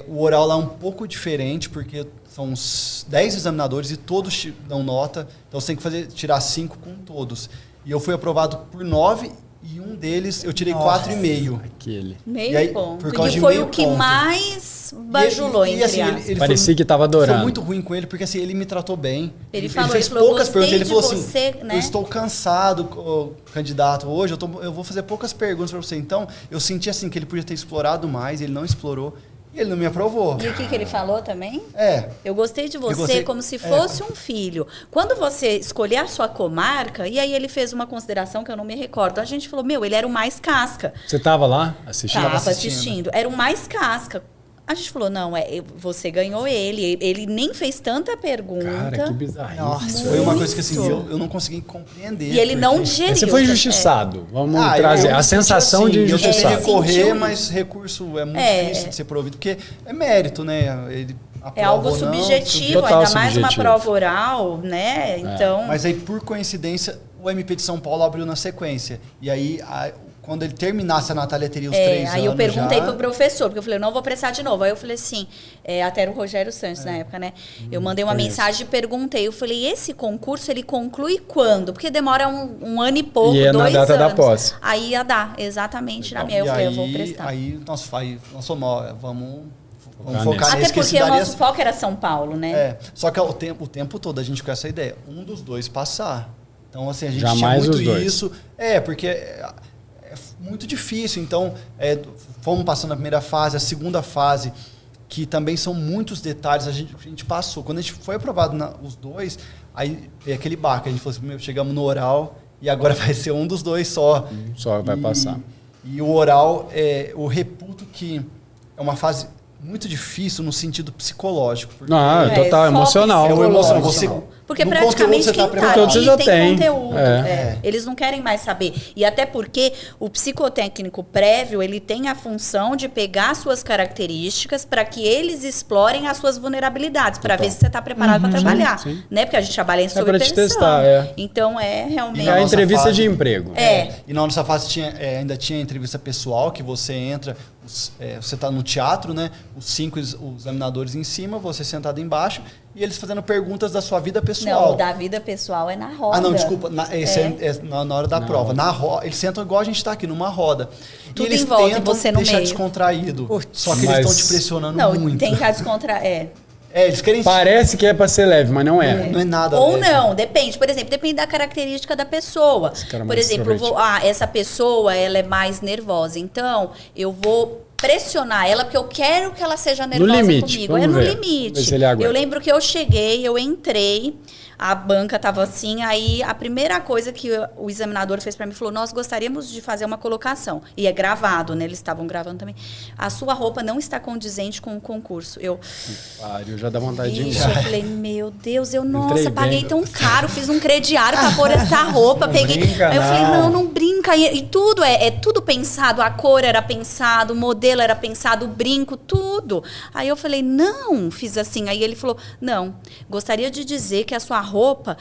o oral lá é um pouco diferente, porque são uns 10 examinadores e todos dão nota, então você tem que tirar 5 com todos. E eu fui aprovado por 9, e um deles eu tirei 4,5. Aquele. Meio ponto. E foi o que mais bajulou, entre aspas. Parecia que estava adorando. Foi muito ruim com ele, porque assim, ele me tratou bem. Ele fez poucas perguntas. Ele falou assim, eu estou cansado, candidato, hoje eu vou fazer poucas perguntas para você. Então, eu senti assim que ele podia ter explorado mais, ele não explorou. E ele não me aprovou. E o que ele falou também? Eu gostei de você como se fosse um filho. Quando você escolher a sua comarca, e aí ele fez uma consideração que eu não me recordo. A gente falou, ele era o mais casca. Você estava lá assistindo? Estava assistindo. Era o mais casca. A gente falou, não, você ganhou ele. Ele nem fez tanta pergunta. Cara, que bizarro. Nossa, foi uma coisa que assim, eu não consegui compreender. E ele não digeriu. Você foi injustiçado. Vamos trazer a sensação assim, de injustiçado. Eu tive que recorrer, mas recurso é muito difícil de ser provido, porque é mérito, né? É algo subjetivo, ainda mais uma prova oral, né? Então... Mas aí, por coincidência, o MP de São Paulo abriu na sequência. E aí, quando ele terminasse, a Natália teria os 3 anos. Aí eu perguntei pro professor, porque eu falei, eu não vou prestar de novo. Aí eu falei assim, até era o Rogério Santos na época, né? Eu mandei uma mensagem e perguntei. Eu falei, esse concurso, ele conclui quando? Porque demora um ano e pouco, 2 anos. E na data da posse. Aí ia dar, exatamente na minha. Eu falei, eu vou prestar. Aí nós falamos, vamos focar até nesse que porque o nosso foco era São Paulo, né? Só que o tempo todo a gente com essa ideia, um dos 2 passar. Então, assim, a gente Jamais tinha muito os dois. isso. Porque é muito difícil. Então, fomos passando a primeira fase, a segunda fase, que também são muitos detalhes, a gente passou. Quando a gente foi aprovado os 2, aí veio aquele baque. A gente falou assim, chegamos no oral e agora vai ser um dos 2 só. Só vai passar. E o oral, eu reputo que é uma fase muito difícil no sentido psicológico. Total, emocional. É o emocional. Você, porque praticamente quem tá ali tem conteúdo. Eles não querem mais saber. E até porque o psicotécnico prévio, ele tem a função de pegar suas características para que eles explorem as suas vulnerabilidades, para ver se você está preparado para trabalhar. Sim. Né? Porque a gente trabalha em sob pressão. Testar, Então, realmente... É a entrevista de emprego. E na nossa fase ainda tinha entrevista pessoal, que você entra... você está no teatro, né? Os 5 os examinadores em cima, você sentado embaixo e eles fazendo perguntas da sua vida pessoal. Não, da vida pessoal é na roda. Não, desculpa. Na hora da prova. Eles sentam igual a gente está aqui, numa roda. Tudo e eles em volta, tentam você no deixar meio. Descontraído. Só que eles estão te pressionando muito. Não, tem que descontrair. Eles querem... Parece que é para ser leve, mas não é. Não é nada Ou leve. não, depende. Por exemplo, depende da característica da pessoa. Por exemplo, essa pessoa, ela é mais nervosa. Então, eu vou pressionar ela, porque eu quero que ela seja nervosa comigo. É no limite. Eu lembro que eu cheguei, eu entrei, a banca estava assim, aí a primeira coisa que o examinador fez para mim, falou, nós gostaríamos de fazer uma colocação. E é gravado, né? Eles estavam gravando também. A sua roupa não está condizente com o concurso. Eu já dá vontade de ir. Eu falei, meu Deus, paguei tão caro, fiz um crediário para pôr essa roupa, peguei. Aí eu falei, não brinca. E tudo é tudo pensado, a cor era pensado, o modelo era pensado, o brinco, tudo. Aí eu falei, não, fiz assim. Aí ele falou, não, gostaria de dizer que a sua roupa,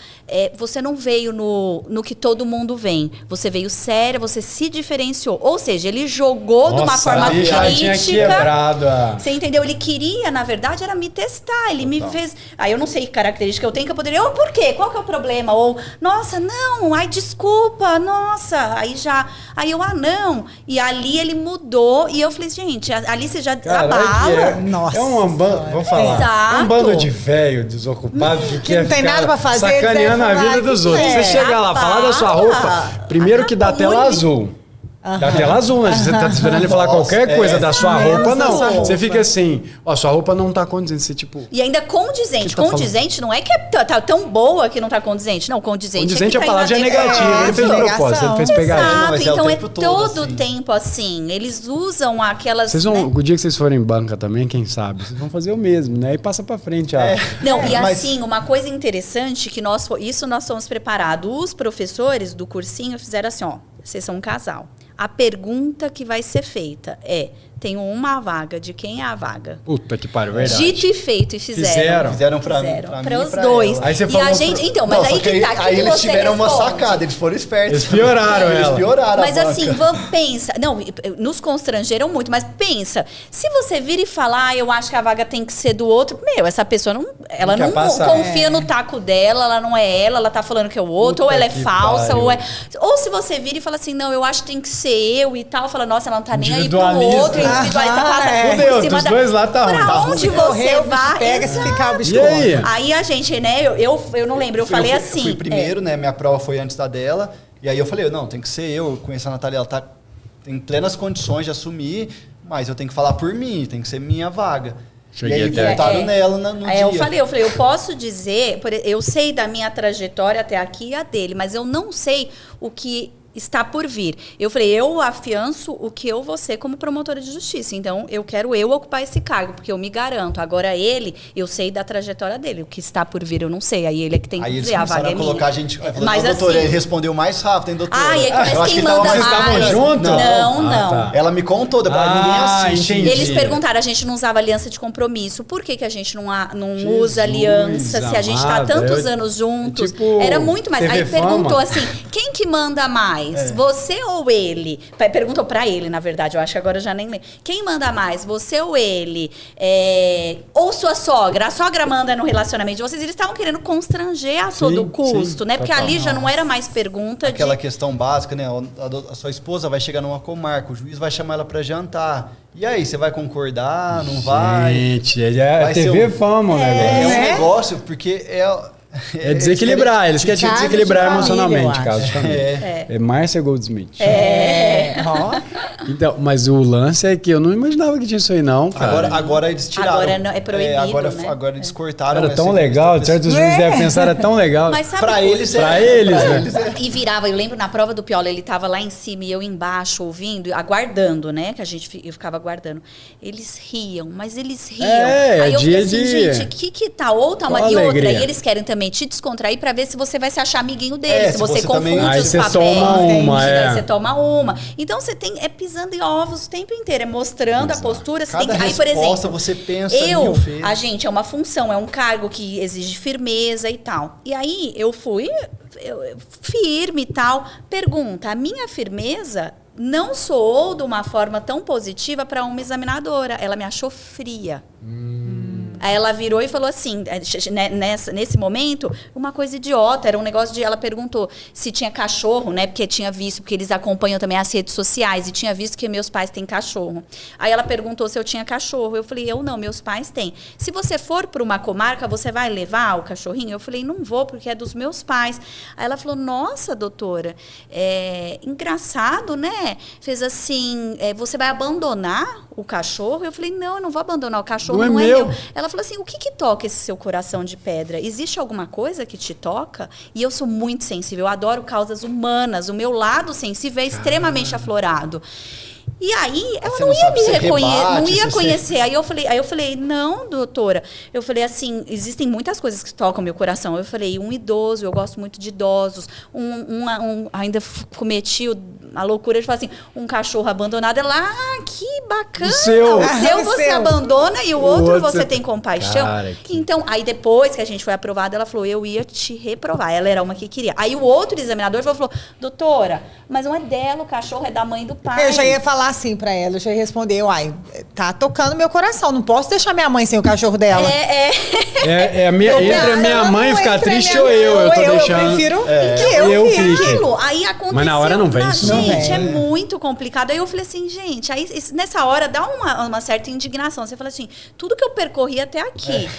você não veio no que todo mundo vem. Você veio séria, você se diferenciou. Ou seja, ele jogou de uma forma crítica. Tinha quebrado Você entendeu? Ele queria, na verdade, era me testar. Ele me fez... Aí eu não sei que característica eu tenho que eu poderia... por quê? Qual que é o problema? Ou, nossa, não, desculpa, nossa. Aí eu, não. E ali ele mudou e eu falei, gente, ali você já abala. Nossa. É um bando, vou falar. Exato. É um bando de velho desocupado que não tem nada pra fazer, sacaneando a vida dos outros. Você chega lá, falar da sua roupa, primeiro que dá tela azul. Da tela azul, né? Você tá esperando ele falar qualquer coisa da sua roupa, não. Você fica assim, sua roupa não tá condizente. Você, tipo... E ainda condizente. Condizente não é que tá tão boa que não tá condizente. Não, condizente a palavra já é negativa. Ele fez de propósito, ele fez pegadinha. Então todo o tempo assim. Eles usam aquelas... O dia que vocês forem em banca também, quem sabe, vocês vão fazer o mesmo, né? E passa pra frente. Não, e assim, uma coisa interessante que nós somos preparados. Os professores do cursinho fizeram assim, vocês são um casal. A pergunta que vai ser feita tenho uma vaga, de quem é a vaga? Puta que pariu, verdade. Dito e feito, e fizeram. Fizeram pra os dois. Aí você falou... mas aí que tá, aí eles tiveram uma sacada, eles foram espertos. Eles pioraram ela. Eles pioraram mas assim, pensa, nos constrangeram muito, mas pensa, se você vir e falar, eu acho que a vaga tem que ser do outro, essa pessoa não confia no taco dela, ela não é ela tá falando que é o outro, ou ela é falsa, ou se você vir e fala assim, não, eu acho que tem que ser eu e tal, fala, nossa, ela não tá nem aí pro outro, individualista passa por cima dos dois lá tá ruim. Pra onde você vai? Pega se ficar o bicho. Aí a gente, né, eu não lembro, eu falei assim. Eu fui primeiro, né, minha prova foi antes da dela, e aí eu falei, não, tem que ser eu conheço a Natália, ela tem plenas condições de assumir, mas eu tenho que falar por mim, tem que ser minha vaga. Cheguei e aí voltaram nela no dia. Eu falei, eu posso dizer, eu sei da minha trajetória até aqui e a dele, mas eu não sei o que está por vir. Eu falei, eu afianço o que eu vou ser como promotora de justiça. Então, eu quero ocupar esse cargo, porque eu me garanto. Agora, ele, eu sei da trajetória dele. O que está por vir, eu não sei. Aí ele é que tem que dizer, a vaga é minha. Colocar a gente... Mas doutora, assim, ele respondeu mais rápido, hein, doutora? Ah, e aí parece quem manda Vocês estavam juntos? Não. Tá. Ela me contou, depois ninguém assiste. Entendi. Eles perguntaram, a gente não usava aliança de compromisso. Por que a gente não usa aliança se a gente está há tantos anos juntos? Tipo, era muito mais. Aí Fama. perguntou assim, quem que manda mais? Você ou ele? Perguntou pra ele, na verdade. Eu acho que agora eu já nem lembro. Quem manda mais? Você ou ele? Ou sua sogra? A sogra manda no relacionamento de vocês. Eles estavam querendo constranger a todo custo, né? Porque ali já não era mais pergunta Aquela questão básica, né? A sua esposa vai chegar numa comarca, o juiz vai chamar ela pra jantar. E aí, você vai concordar? Não vai? Gente, é TV Fama, né? É um negócio, porque é desequilibrar, eles querem te desequilibrar emocionalmente, caso de família. É Márcia Goldsmith. Então, mas o lance é que eu não imaginava que tinha isso aí, não, cara. Agora eles tiraram. Agora é proibido, né? Agora eles cortaram. Era tão legal, certos juízes devem pensar, era tão legal. Mas sabe Pra eles, né? E virava, eu lembro na prova do Piola, ele tava lá em cima e eu embaixo ouvindo, aguardando, né? Que eu ficava aguardando. Eles riam, mas eles riam. Aí eu falei assim, gente, que tá outra uma e outra. E eles querem também te descontrair pra ver se você vai se achar amiguinho deles, se você confunde também... os papéis. Aí você toma uma. Então você tem pisando em ovos o tempo inteiro, mostrando a postura. Você tem que, aí, por exemplo, você pensa a gente é uma função, é um cargo que exige firmeza e tal. E aí eu fui firme e tal. Pergunta, a minha firmeza não soou de uma forma tão positiva para uma examinadora. Ela me achou fria. Aí ela virou e falou assim, nesse momento, uma coisa idiota, era um negócio de... Ela perguntou se tinha cachorro, né? Porque tinha visto, porque eles acompanham também as redes sociais, e tinha visto que meus pais têm cachorro. Aí ela perguntou se eu tinha cachorro. Eu falei, eu não, meus pais têm. Se você for para uma comarca, você vai levar o cachorrinho? Eu falei, não vou, porque é dos meus pais. Aí ela falou, nossa, doutora, engraçado, né? Fez assim, você vai abandonar o cachorro? Eu falei, não, eu não vou abandonar o cachorro, não é meu. Ela falou assim, o que toca esse seu coração de pedra? Existe alguma coisa que te toca? E eu sou muito sensível, eu adoro causas humanas, o meu lado sensível é extremamente aflorado. E aí, ela não ia me reconhecer, não ia conhecer. Aí eu falei, não, doutora. Eu falei assim, existem muitas coisas que tocam meu coração. Eu falei, um idoso, eu gosto muito de idosos. Ainda cometi a loucura de falar assim, um cachorro abandonado. Ela, que bacana. O seu você abandona e o outro você tem compaixão. Então, aí depois que a gente foi aprovada, ela falou, eu ia te reprovar. Ela era uma que queria. Aí o outro examinador falou, doutora, mas não é dela o cachorro, é da mãe e do pai. Eu já ia falar assim pra ela, eu já ia responder, tá tocando meu coração, não posso deixar minha mãe sem o cachorro dela. Entre a minha mãe ficar triste ou eu tô deixando. Eu prefiro que eu fique. Aí aconteceu. Mas na hora não vem isso. Gente, é muito complicado. Aí eu falei assim, gente, aí nessa hora dá uma certa indignação. Você fala assim, tudo que eu percorri até aqui.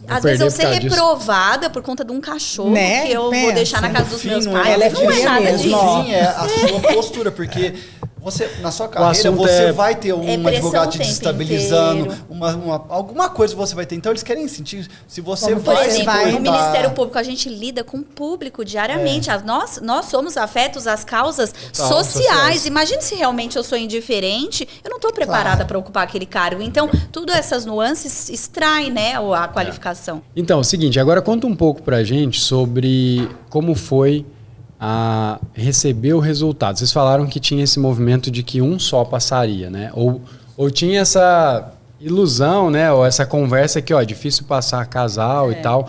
Às vezes eu ser reprovada por conta de um cachorro, né? Que eu vou deixar na casa dos meus pais. Ela não é nada disso. Sim, é a sua postura, porque você, na sua carreira, você vai ter um advogado te desestabilizando, alguma coisa você vai ter. Então, eles querem sentir se você vai... Por exemplo, no Ministério Público, a gente lida com o público diariamente. Nós somos afetos às causas sociais. Imagine se realmente eu sou indiferente, eu não estou preparada para ocupar aquele cargo. Então, tudo essas nuances extraem, né, a qualificação. Então, é o seguinte, agora conta um pouco pra gente sobre como foi a receber o resultado. Vocês falaram que tinha esse movimento de que um só passaria, né? Ou tinha essa ilusão, né? Ou essa conversa que, é difícil passar casal e tal,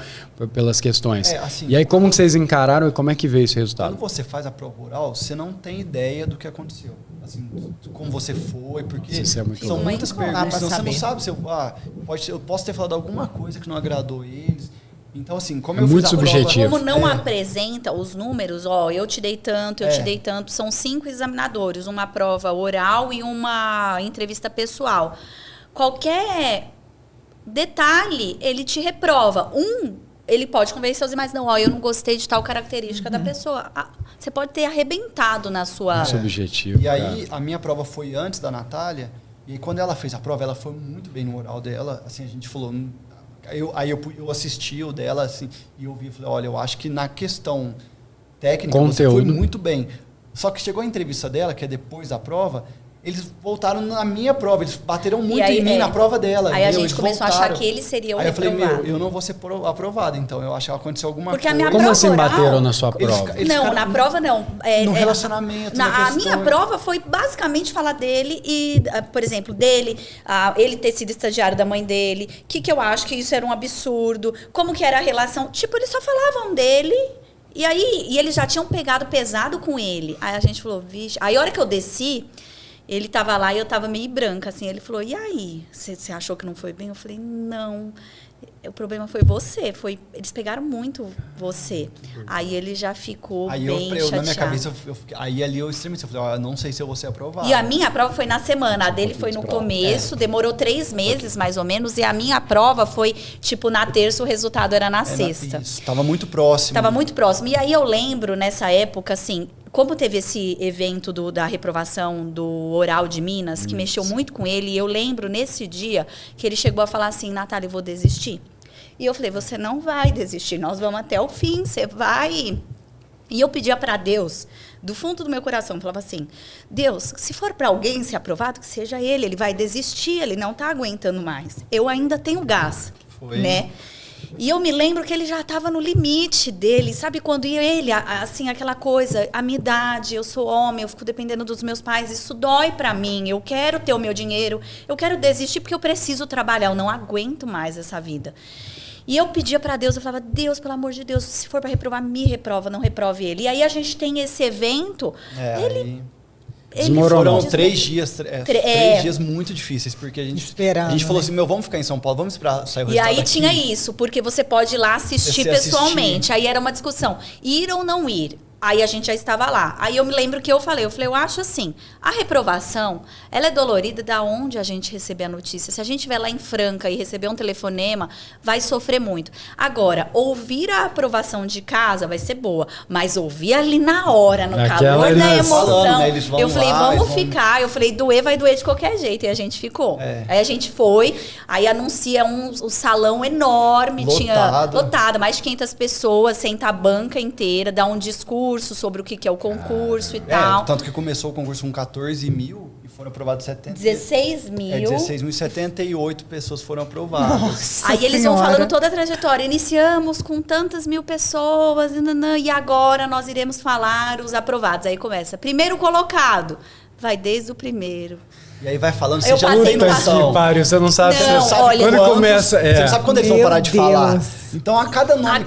pelas questões. Assim, e aí, como que vocês encararam e como é que veio esse resultado? Quando você faz a prova oral, você não tem ideia do que aconteceu. Assim, como você foi, porque são muitas perguntas. Então, você não sabe se eu posso ter falado alguma coisa que não agradou eles. Então, assim, como eu muito fiz a subjetivo. prova, como não apresenta os números, eu te dei tanto, te dei tanto, são 5 examinadores, uma prova oral e uma entrevista pessoal. Qualquer detalhe, ele te reprova. Ele pode convencer os demais, não, eu não gostei de tal característica da pessoa. Você pode ter arrebentado na sua... Subjetivo. E aí, a minha prova foi antes da Natália, e aí, quando ela fez a prova, ela foi muito bem no oral dela, assim, a gente falou... Eu assisti o dela, assim, e eu vi, falei, olha, eu acho que na questão técnica você foi muito bem. Só que chegou a entrevista dela, que é depois da prova, eles voltaram na minha prova, eles bateram muito em mim na prova dela. Aí a gente começou a achar que ele seria o reprovado. Aí eu falei, eu não vou ser aprovado, então eu acho que aconteceu alguma coisa. A minha Como prova assim oral, bateram na sua prova? Não, na prova não. No relacionamento, a minha prova foi basicamente falar dele e, por exemplo, dele, ele ter sido estagiário da mãe dele, que eu acho que isso era um absurdo, como que era a relação. Tipo, eles só falavam dele. E eles já tinham pegado pesado com ele. Aí a gente falou, vixe. Aí a hora que eu desci, ele tava lá e eu tava meio branca, assim. Ele falou, e aí? Você achou que não foi bem? Eu falei, não. O problema foi você. Eles pegaram muito você. Aí ele já ficou bem chateado. Na minha cabeça, ali eu extremamente falei, não sei se eu vou ser aprovado. E a minha prova foi na semana. A dele foi no começo, demorou 3 meses, mais ou menos. E a minha prova foi, tipo, na terça, o resultado era na sexta. Tava muito próximo. Tava muito próximo. E aí eu lembro, nessa época, assim... Como teve esse evento da reprovação do Oral de Minas, que mexeu muito com ele, e eu lembro nesse dia que ele chegou a falar assim, Natália, eu vou desistir. E eu falei, você não vai desistir, nós vamos até o fim, você vai. E eu pedia para Deus, do fundo do meu coração, falava assim, Deus, se for para alguém ser aprovado, que seja ele vai desistir, ele não está aguentando mais. Eu ainda tenho gás, né? E eu me lembro que ele já estava no limite dele, sabe? Quando ele, assim, aquela coisa, a minha idade, eu sou homem, eu fico dependendo dos meus pais, isso dói pra mim, eu quero ter o meu dinheiro, eu quero desistir porque eu preciso trabalhar, eu não aguento mais essa vida. E eu pedia pra Deus, eu falava, Deus, pelo amor de Deus, se for pra reprovar, me reprova, não reprove ele. E aí a gente tem esse evento, Desmoronou. Foram 3 dias, 3 dias muito difíceis, porque a gente falou assim, vamos ficar em São Paulo, vamos esperar sair o resultado. E aí tinha isso, porque você pode ir lá assistir pessoalmente. Aí era uma discussão, ir ou não ir. Aí a gente já estava lá. Aí eu me lembro que eu falei, eu acho assim, a reprovação, ela é dolorida da onde a gente receber a notícia. Se a gente estiver lá em Franca e receber um telefonema, vai sofrer muito. Agora, ouvir a aprovação de casa vai ser boa, mas ouvir ali na hora, no calor da emoção, falando, né? Eu falei, vamos ficar. Eu falei, doer vai doer de qualquer jeito. E a gente ficou. Aí a gente foi, aí anuncia um salão enorme, tinha lotado, mais de 500 pessoas, senta a banca inteira, dá um discurso sobre o que é o concurso e tal. Tanto que começou o concurso com 14 mil e foram aprovados 16 mil. 16.078 pessoas foram aprovadas. Nossa Aí eles vão falando toda a trajetória. Iniciamos com tantas mil pessoas e agora nós iremos falar os aprovados. Aí começa, primeiro colocado. Vai desde o primeiro. E aí vai falando, você já não tem noção. Você não sabe, quando começa. Você não sabe quando eles vão parar de falar. Então, a cada nome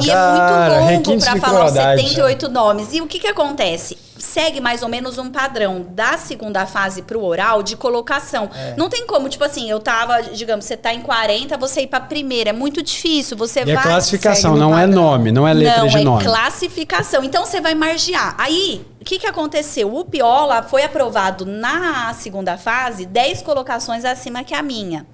e é muito longo para falar os 78 nomes. E o que acontece? Segue mais ou menos um padrão da segunda fase pro oral de colocação. Não tem como, tipo assim, eu tava, digamos, você tá em 40, você ir pra primeira. É muito difícil. Você vai. É classificação, não é nome, não é letra de nome. Não, é classificação. Então você vai margear. Aí, o que aconteceu? O Piola foi aprovado na segunda fase 10 colocações acima que a minha.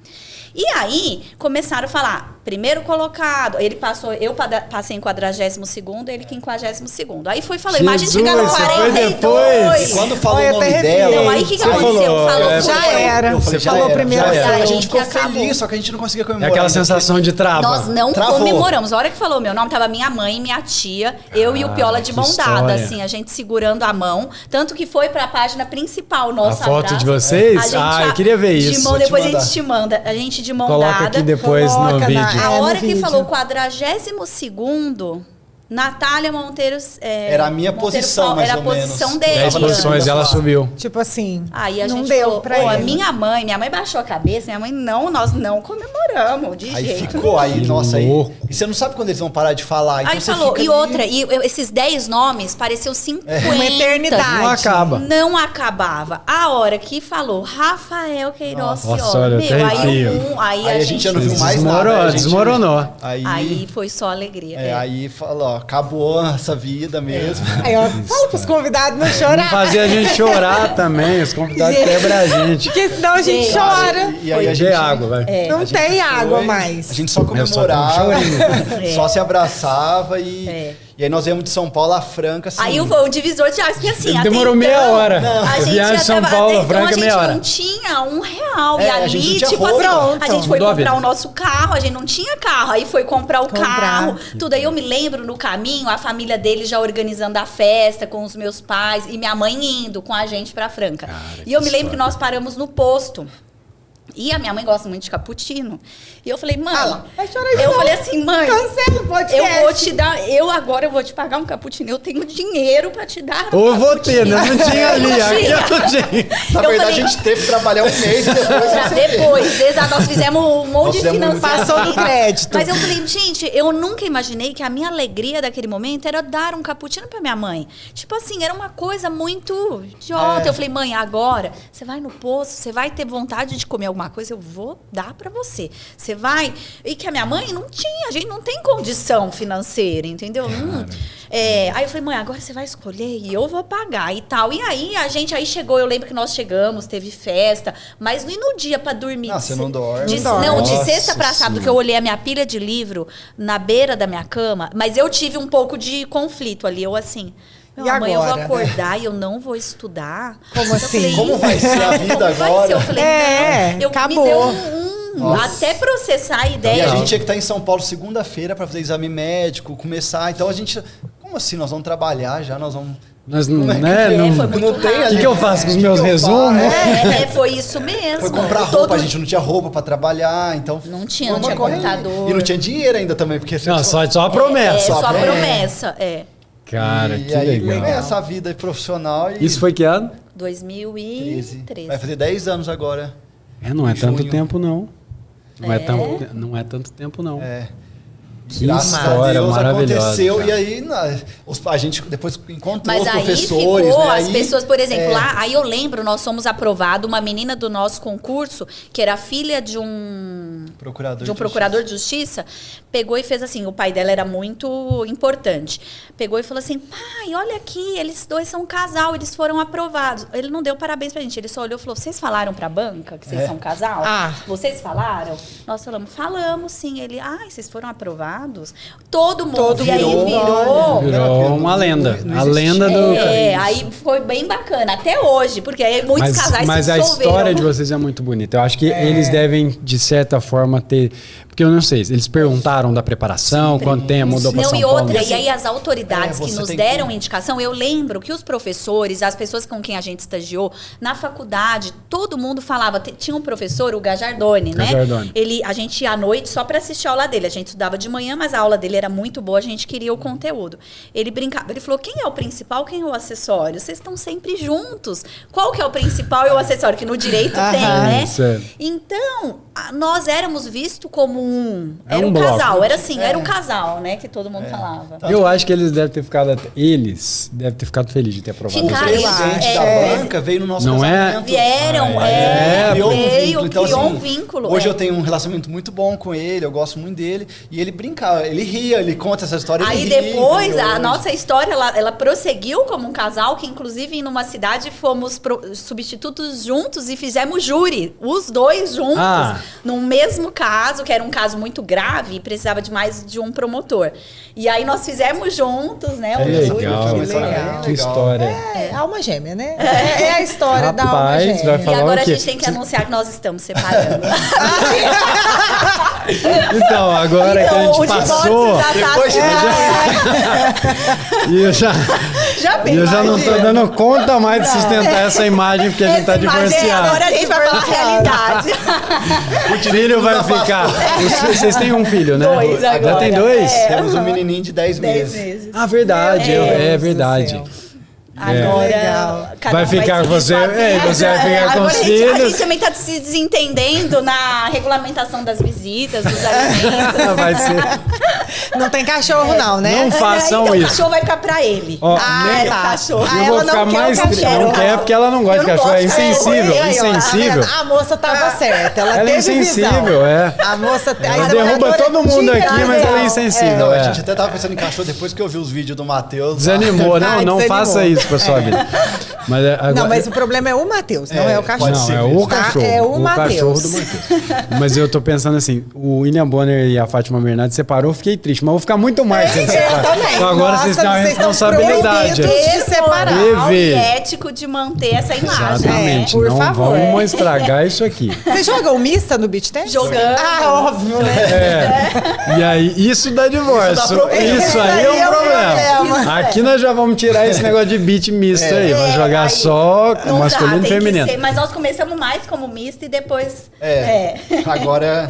E aí, começaram a falar, primeiro colocado, ele passou, eu passei em 42º, ele que em 52º. Aí foi falando, imagina chegar no 42. E quando falou o nome dela... Não, aí o que aconteceu? Já era. Você falou primeiro. A gente ficou feliz, só que a gente não conseguia comemorar. É aquela sensação de trava. Nós não comemoramos. A hora que falou meu nome, tava minha mãe, minha tia, eu e o Piola de mão dada, assim, a gente segurando a mão. Tanto que foi pra página principal, nossa. A foto de vocês? Eu queria ver isso. Depois a gente te manda. A gente de mão dada. Coloca aqui depois no vídeo. A hora que falou 42º, Natália Monteiro... era a minha posição, mais ou menos. Era a posição dele. 10 posições, ela subiu. Tipo assim, aí a não gente deu falou, pra ele. A minha mãe baixou a cabeça, minha mãe, nós não comemoramos, de aí jeito ficou, aí, nossa, aí... E você não sabe quando eles vão parar de falar. Então aí falou, e outra, e esses 10 nomes, pareceu 50. Uma eternidade. Não acaba. Não acabava. A hora que falou Rafael Queiroz Fiora, aí a gente já não viu mais nada. Desmoronou. Aí foi só alegria. Aí falou, acabou essa vida mesmo. Aí, ó, fala pros convidados não chorar. Não fazia a gente chorar também, os convidados quebram a gente. Porque senão a gente chora. E aí a gente... água, vai. Não tem água mais. A gente só comemorava, só se abraçava e E aí nós viemos de São Paulo a Franca. Assim, aí foi o divisor de águas, porque assim... Demorou meia hora. A gente viagem de São Paulo a Franca, meia hora. A gente não tinha R$1. E a ali, gente não tinha tipo roupa. assim, a gente foi comprar o nosso carro, a gente não tinha carro. Aí foi comprar o carro, tudo. Aí eu me lembro no caminho, a família dele já organizando a festa com os meus pais e minha mãe indo com a gente pra Franca. E eu me lembro que nós paramos no posto. E a minha mãe gosta muito de cappuccino. E eu falei, mãe... eu falei assim, mãe... Cancela o podcast. Eu vou te dar... Agora eu vou te pagar um cappuccino. Eu tenho dinheiro pra te dar Ou eu vou ter, né? Não tinha ali. Aqui eu não tinha. Na verdade, a gente teve que trabalhar um mês depois. Exato. Nós fizemos um monte de financiamento. Passou no crédito. Mas eu falei, gente, eu nunca imaginei que a minha alegria daquele momento era dar um cappuccino pra minha mãe. Tipo assim, era uma coisa muito idiota. Eu falei, mãe, agora você vai no posto, você vai ter vontade de comer alguma coisa, eu vou dar pra você. Você vai... E que a minha mãe não tinha, a gente não tem condição financeira, entendeu? Aí eu falei, mãe, agora você vai escolher e eu vou pagar e tal. E aí a gente aí chegou, eu lembro que nós chegamos, teve festa, mas no dia pra dormir... Não, você não dorme. De sexta pra sábado, que eu olhei a minha pilha de livro na beira da minha cama, mas eu tive um pouco de conflito ali, eu assim... Amanhã eu vou acordar e eu não vou estudar. Como assim? Falei, como vai ser a vida agora? Eu falei, acabou. Me deu até processar a ideia. E a gente tinha que estar em São Paulo segunda-feira para fazer exame médico, começar. Então a gente... Como assim? Nós vamos trabalhar já? Nós vamos... Nós não, né? Não tem ali. O que eu faço com os meus resumos? Foi isso mesmo. Foi comprar roupa, a gente não tinha roupa pra trabalhar, então... Não tinha computador. E não tinha dinheiro ainda também, porque... Não, só a promessa. Só a promessa, Cara, que aí legal. Começa a vida profissional e... Isso foi que ano? 2013. Vai fazer 10 anos agora. Não é tanto tempo, não. Não é tanto tempo, não. Que história maravilhosa. Aconteceu, cara. e aí a gente depois encontrou os professores. Ficou, né? As pessoas, por exemplo, lá, aí eu lembro, nós somos aprovados, uma menina do nosso concurso, que era filha de um procurador de justiça, pegou e fez assim, o pai dela era muito importante. Pegou e falou assim, pai, olha aqui, eles dois são um casal, eles foram aprovados. Ele não deu parabéns pra gente, ele só olhou e falou, vocês falaram pra banca que vocês são um casal? Vocês falaram? Nós falamos sim. Ele, vocês foram aprovados? Todo mundo. E aí virou uma lenda. A lenda do... aí foi bem bacana. Até hoje, porque aí muitos casais mas se dissolveram. Mas a história de vocês é muito bonita. Eu acho que eles devem, de certa forma, ter... Porque eu não sei, eles perguntaram da preparação, quanto tempo mudou para São Paulo. E aí as autoridades que nos deram indicação, eu lembro que os professores, as pessoas com quem a gente estagiou, na faculdade, todo mundo falava, tinha um professor, o Gajardoni, né? A gente ia à noite só para assistir a aula dele. A gente estudava de manhã, mas a aula dele era muito boa, a gente queria o conteúdo. Ele brincava, ele falou, quem é o principal, quem é o acessório? Vocês estão sempre juntos. Qual que é o principal e o acessório? Que no direito tem, né? Então, nós éramos vistos como era um casal, era assim, era um casal, né? Que todo mundo falava. Eu acho que eles devem ter ficado felizes de ter aprovado. O presidente da banca veio no nosso casamento. Criou um vínculo. Hoje eu tenho um relacionamento muito bom com ele, eu gosto muito dele. E ele brincava, ele ria, ele conta essa história. Aí depois, a nossa história, ela prosseguiu como um casal, que inclusive numa cidade fomos substitutos juntos e fizemos júri, os dois juntos, no mesmo caso, que era um caso muito grave e precisava de mais de um promotor. E aí nós fizemos juntos, né? Que história. Alma gêmea, né? É a história da alma gêmea. Vai falar e agora a gente tem que anunciar que nós estamos separando. Então, agora que a gente passou... E eu já não tô dando conta mais de sustentar essa imagem, porque a gente tá divorciado. Agora a gente vai falar a realidade. O filho vai ficar... Vocês têm um filho, né? 2 agora. Já tem 2? Temos um menininho de 10 meses. Verdade. É verdade. Agora, vai ficar você vai ficar com os filhos. A gente também está se desentendendo na regulamentação das visitas, dos alimentos. Vai ser. Não tem cachorro, não, né? Não façam então, isso. O cachorro vai ficar pra ele. Cachorro. Eu vou ficar mais triste. Não quer porque ela não gosta de cachorro. É insensível. A moça tava certa. Ela é insensível, A moça derruba todo mundo aqui, mas ela é insensível. A gente até tava pensando em cachorro depois que eu vi os vídeos do Matheus. Desanimou. Não faça isso. isso pra sua vida. Mas agora... Não, mas o problema é o Matheus, não é o cachorro. Não, é o cachorro. É o cachorro do Matheus. Mas eu tô pensando assim, o William Bonner e a Fátima Bernardes separou, fiquei triste. Mas vou ficar muito mais sem separar. Também. Então agora vocês têm uma responsabilidade. De separar. E ético de manter essa imagem. Exatamente. Por não favor. vamos estragar isso aqui. Você joga o mista no beach tennis? Jogando. Ah, óbvio, né? E aí, isso dá divórcio. Isso dá aí é um problema. problema. Aqui nós já vamos tirar esse negócio de beat misto aí. Vai jogar aí só não masculino dá, e tem que feminino. ser, mas nós começamos mais como misto e depois... Agora...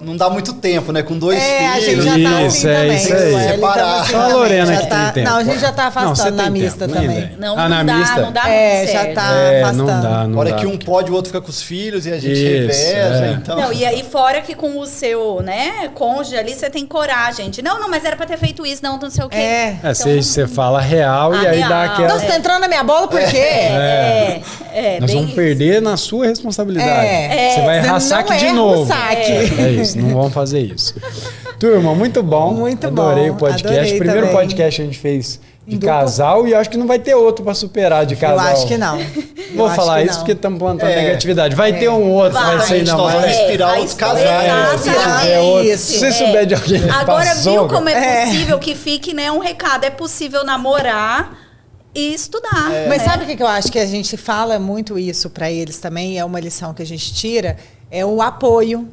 Não dá muito tempo, né? Com 2 filhos. A gente já tá assim também. Isso aí. Separar. Só a Lorena que tem tempo. Não, a gente já tá afastando na mista também. Não, na não dá, mista? não dá muito Já certo. tá afastando. Não dá, não Hora dá. que um pode, o outro fica com os filhos e a gente Isso, reveza, então... Não, e aí fora que com o seu, né, cônjuge ali, você tem coragem de, não, mas era pra ter feito isso, não sei o quê. Você fala real e aí dá aquela... Não, você tá entrando na minha bola por quê? Nós vamos perder na sua responsabilidade. Você vai errar saque de novo. É isso, não vamos fazer isso. Turma, muito bom. Muito Adorei bom. o podcast. Adorei Primeiro também. podcast a gente fez de casal e acho que não vai ter outro pra superar de casal. Eu acho que não. Vou falar isso porque estamos plantando negatividade. Vai ter um outro, vai ser ainda nós mais. vamos inspirar outros casais. Se tiver outro, se você souber de alguém que Agora passou, viu como é possível que fique, né, um recado. É possível namorar e estudar. Mas sabe o que eu acho que a gente fala muito isso pra eles também? É uma lição que a gente tira. É o apoio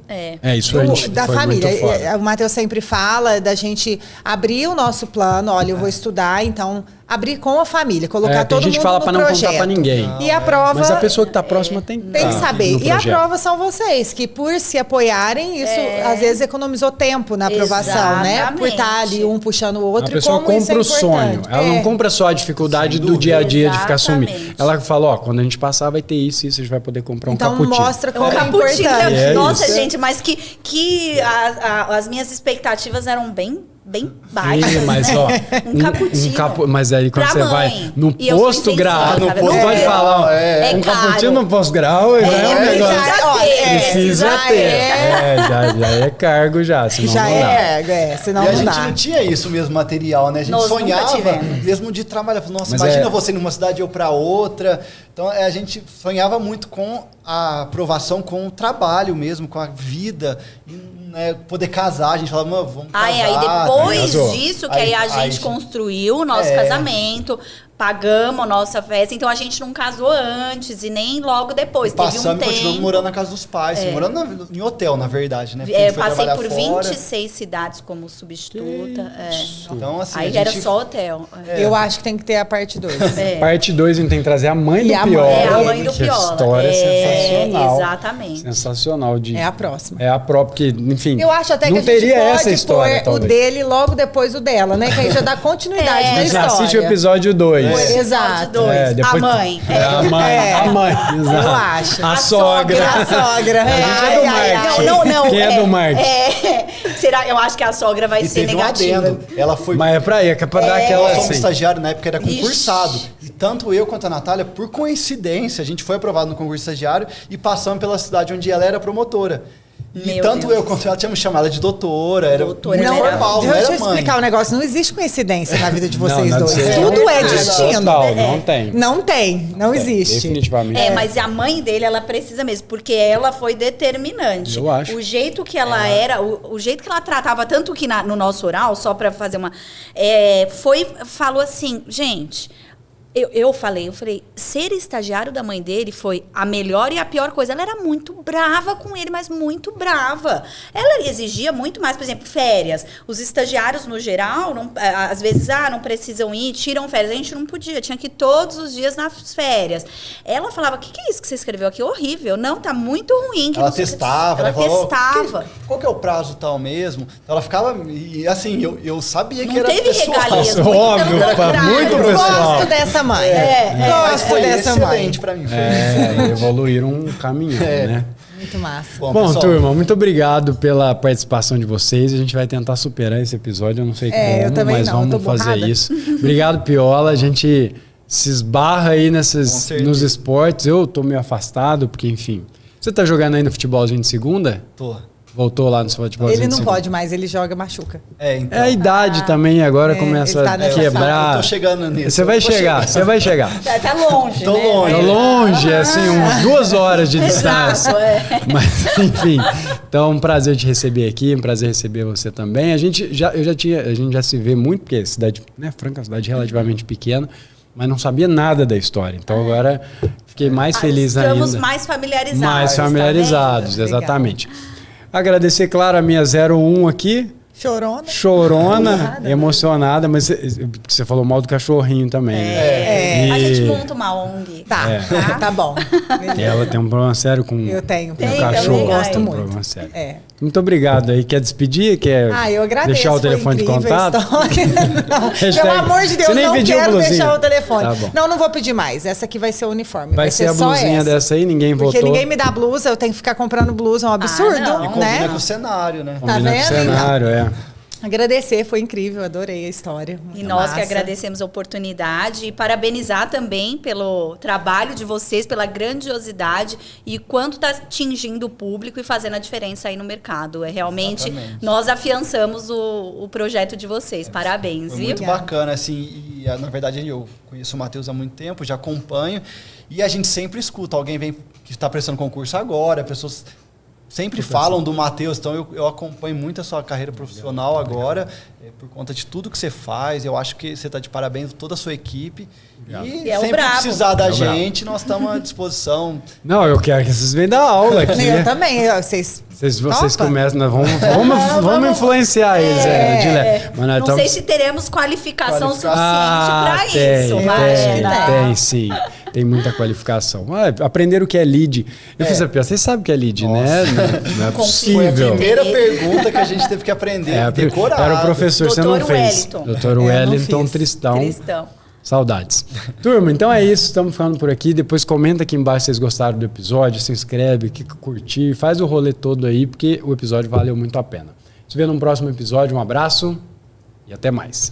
isso a gente da foi família. muito foda. O Matheus sempre fala da gente abrir o nosso plano. Olha, eu vou estudar, então abrir com a família, colocar todo mundo no projeto. Tem gente que fala pra não contar pra ninguém. E a prova... Mas a pessoa que tá próxima tem que saber. E a prova são vocês, que por se apoiarem, isso às vezes economizou tempo na aprovação, né? Por estar ali um puxando o outro. A pessoa compra o sonho. Ela não compra só a dificuldade do dia a dia de ficar sumindo. Ela fala, ó, quando a gente passar vai ter isso, a gente vai poder comprar um caputinho. Então mostra como é importante. Nossa, isso. gente, mas que as minhas expectativas eram bem baixas. Mas ó, um caputinho. Mas aí quando você vai no posto grau, não pode falar, um caputinho no posto grau, precisa ter. Já é cargo já, senão já não dá. Senão e a não gente dá. não tinha isso mesmo material, né? A gente Nós sonhava mesmo de trabalhar. Nossa, mas imagina você numa cidade e eu pra outra. Então a gente sonhava muito com a aprovação, com o trabalho mesmo, com a vida. Né, poder casar, a gente falava, vamos casar. Aí depois disso, que aí a gente construiu o nosso casamento, pagamos a nossa festa, então a gente não casou antes e nem logo depois. Passamos teve um tempo. e continuamos morando na casa dos pais, morando em hotel, na verdade, né? Passei por 26 cidades como substituta. Então, assim, aí era só hotel. Eu acho que tem que ter a parte 2. Parte 2, a gente tem que trazer a mãe do Piola. A mãe do Piola. Que história sensacional. Exatamente. Sensacional. É a próxima. É a própria, porque, enfim, eu acho até não que a gente teria pode essa história, pôr o dele logo depois o dela, né? Que aí já dá continuidade na história. Assiste o episódio 2. Exato. Depois, a mãe. A mãe, exato. Eu acho. A sogra. A sogra. A gente é do marketing. Não. Quem é do marketing? Será? Eu acho que a sogra vai ser negativa. Ela foi... Mas é pra ir, é pra dar aquela... Nós fomos assim. estagiário, na época era concursado. E tanto eu quanto a Natália, por coincidência, a gente foi aprovado no concurso estagiário e passamos pela cidade onde ela era promotora. E tanto eu quanto ela tínhamos chamado ela de doutora, era muito formal, não era Deixa eu mãe. explicar um negócio, não existe coincidência na vida de vocês Não, dois. Tudo é destino. Não tem. Não existe. Definitivamente. Mas a mãe dele, ela precisa mesmo, porque ela foi determinante. Eu acho. O jeito que ela era, o jeito que ela tratava, tanto que no nosso oral, só pra fazer uma... falou assim, gente... Eu falei, ser estagiário da mãe dele foi a melhor e a pior coisa. Ela era muito brava com ele, mas muito brava. Ela exigia muito mais, por exemplo, férias. Os estagiários, no geral, às vezes, não precisam ir, tiram férias. A gente não podia, tinha que ir todos os dias nas férias. Ela falava, o que é isso que você escreveu aqui? Horrível. Não, tá muito ruim. Ela testava, ela testava. Qual que é o prazo tal mesmo? Então ela ficava, e assim, eu sabia que não era teve pessoal. regalias. Óbvio, muito pessoal. Gosto dessa mãe. Gosto dessa mãe. Pra mim. Evoluíram um caminhão, né? Muito massa. Bom, turma, muito obrigado pela participação de vocês. A gente vai tentar superar esse episódio. Eu não sei como, mas vamos fazer isso. Obrigado, Piola. A gente se esbarra aí nos esportes. Eu tô meio afastado, porque, enfim... Você tá jogando ainda futebolzinho de segunda? Tô. Voltou lá no futebol. Ele não pode mais, ele joga, machuca. Então. É a idade também, agora começa tá a quebrar. Eu tô chegando nisso. Você vai chegar. Tá longe, Tô né? longe. Tá longe, assim, umas 2 horas de distância. Exato, Mas, enfim. Então, um prazer te receber aqui, um prazer receber você também. A gente já se vê muito, porque cidade, né, Franca é uma cidade relativamente pequena, mas não sabia nada da história. Então, agora fiquei mais feliz ainda. Estamos mais familiarizados. Mais familiarizados, tá exatamente. Agradecer, claro, a minha 01 aqui. Chorona, emocionada, mas você falou mal do cachorrinho também. Né? A gente monta uma ONG. Tá bom. Ela tem um problema sério com o cachorro. Eu gosto muito. Problema sério. Muito obrigado aí. Quer despedir? Quer eu agradeço. deixar o telefone de contato? Não, pelo amor de Deus, não quero deixar o telefone. Tá não vou pedir mais. Essa aqui vai ser o uniforme. Vai ser a só blusinha dessa aí, ninguém votou. Porque ninguém me dá blusa, eu tenho que ficar comprando blusa, é um absurdo, E combina com o cenário, né? Tá vendo? Com o cenário, Agradecer, foi incrível, adorei a história. E nós que agradecemos a oportunidade e parabenizar também pelo trabalho de vocês, pela grandiosidade e quanto está atingindo o público e fazendo a diferença aí no mercado. Realmente, nós afiançamos o projeto de vocês. Parabéns, foi viu? Muito bacana, assim, e na verdade eu conheço o Matheus há muito tempo, já acompanho, e a gente sempre escuta, alguém vem que está prestando concurso agora, pessoas sempre falam do Matheus, então eu acompanho muito a sua carreira profissional agora, por conta de tudo que você faz. Eu acho que você está de parabéns, toda a sua equipe. E sempre precisar da gente, nós estamos à disposição. Não, eu quero que vocês venham dar aula aqui. Eu também. Vocês começam, vamos influenciar eles. Mas não sei se teremos qualificação suficiente para isso. Tem sim. Tem muita qualificação. Aprender o que é lead. Eu fiz a piada. Vocês sabem o que é lead, né? Não é possível. Foi a primeira pergunta que a gente teve que aprender. Decorado. Era o professor, você não fez. Dr. Wellington Tristão. Saudades. Turma, então é isso. Estamos ficando por aqui. Depois comenta aqui embaixo se vocês gostaram do episódio. Se inscreve, curtir. Faz o rolê todo aí, porque o episódio valeu muito a pena. Se vê num próximo episódio. Um abraço e até mais.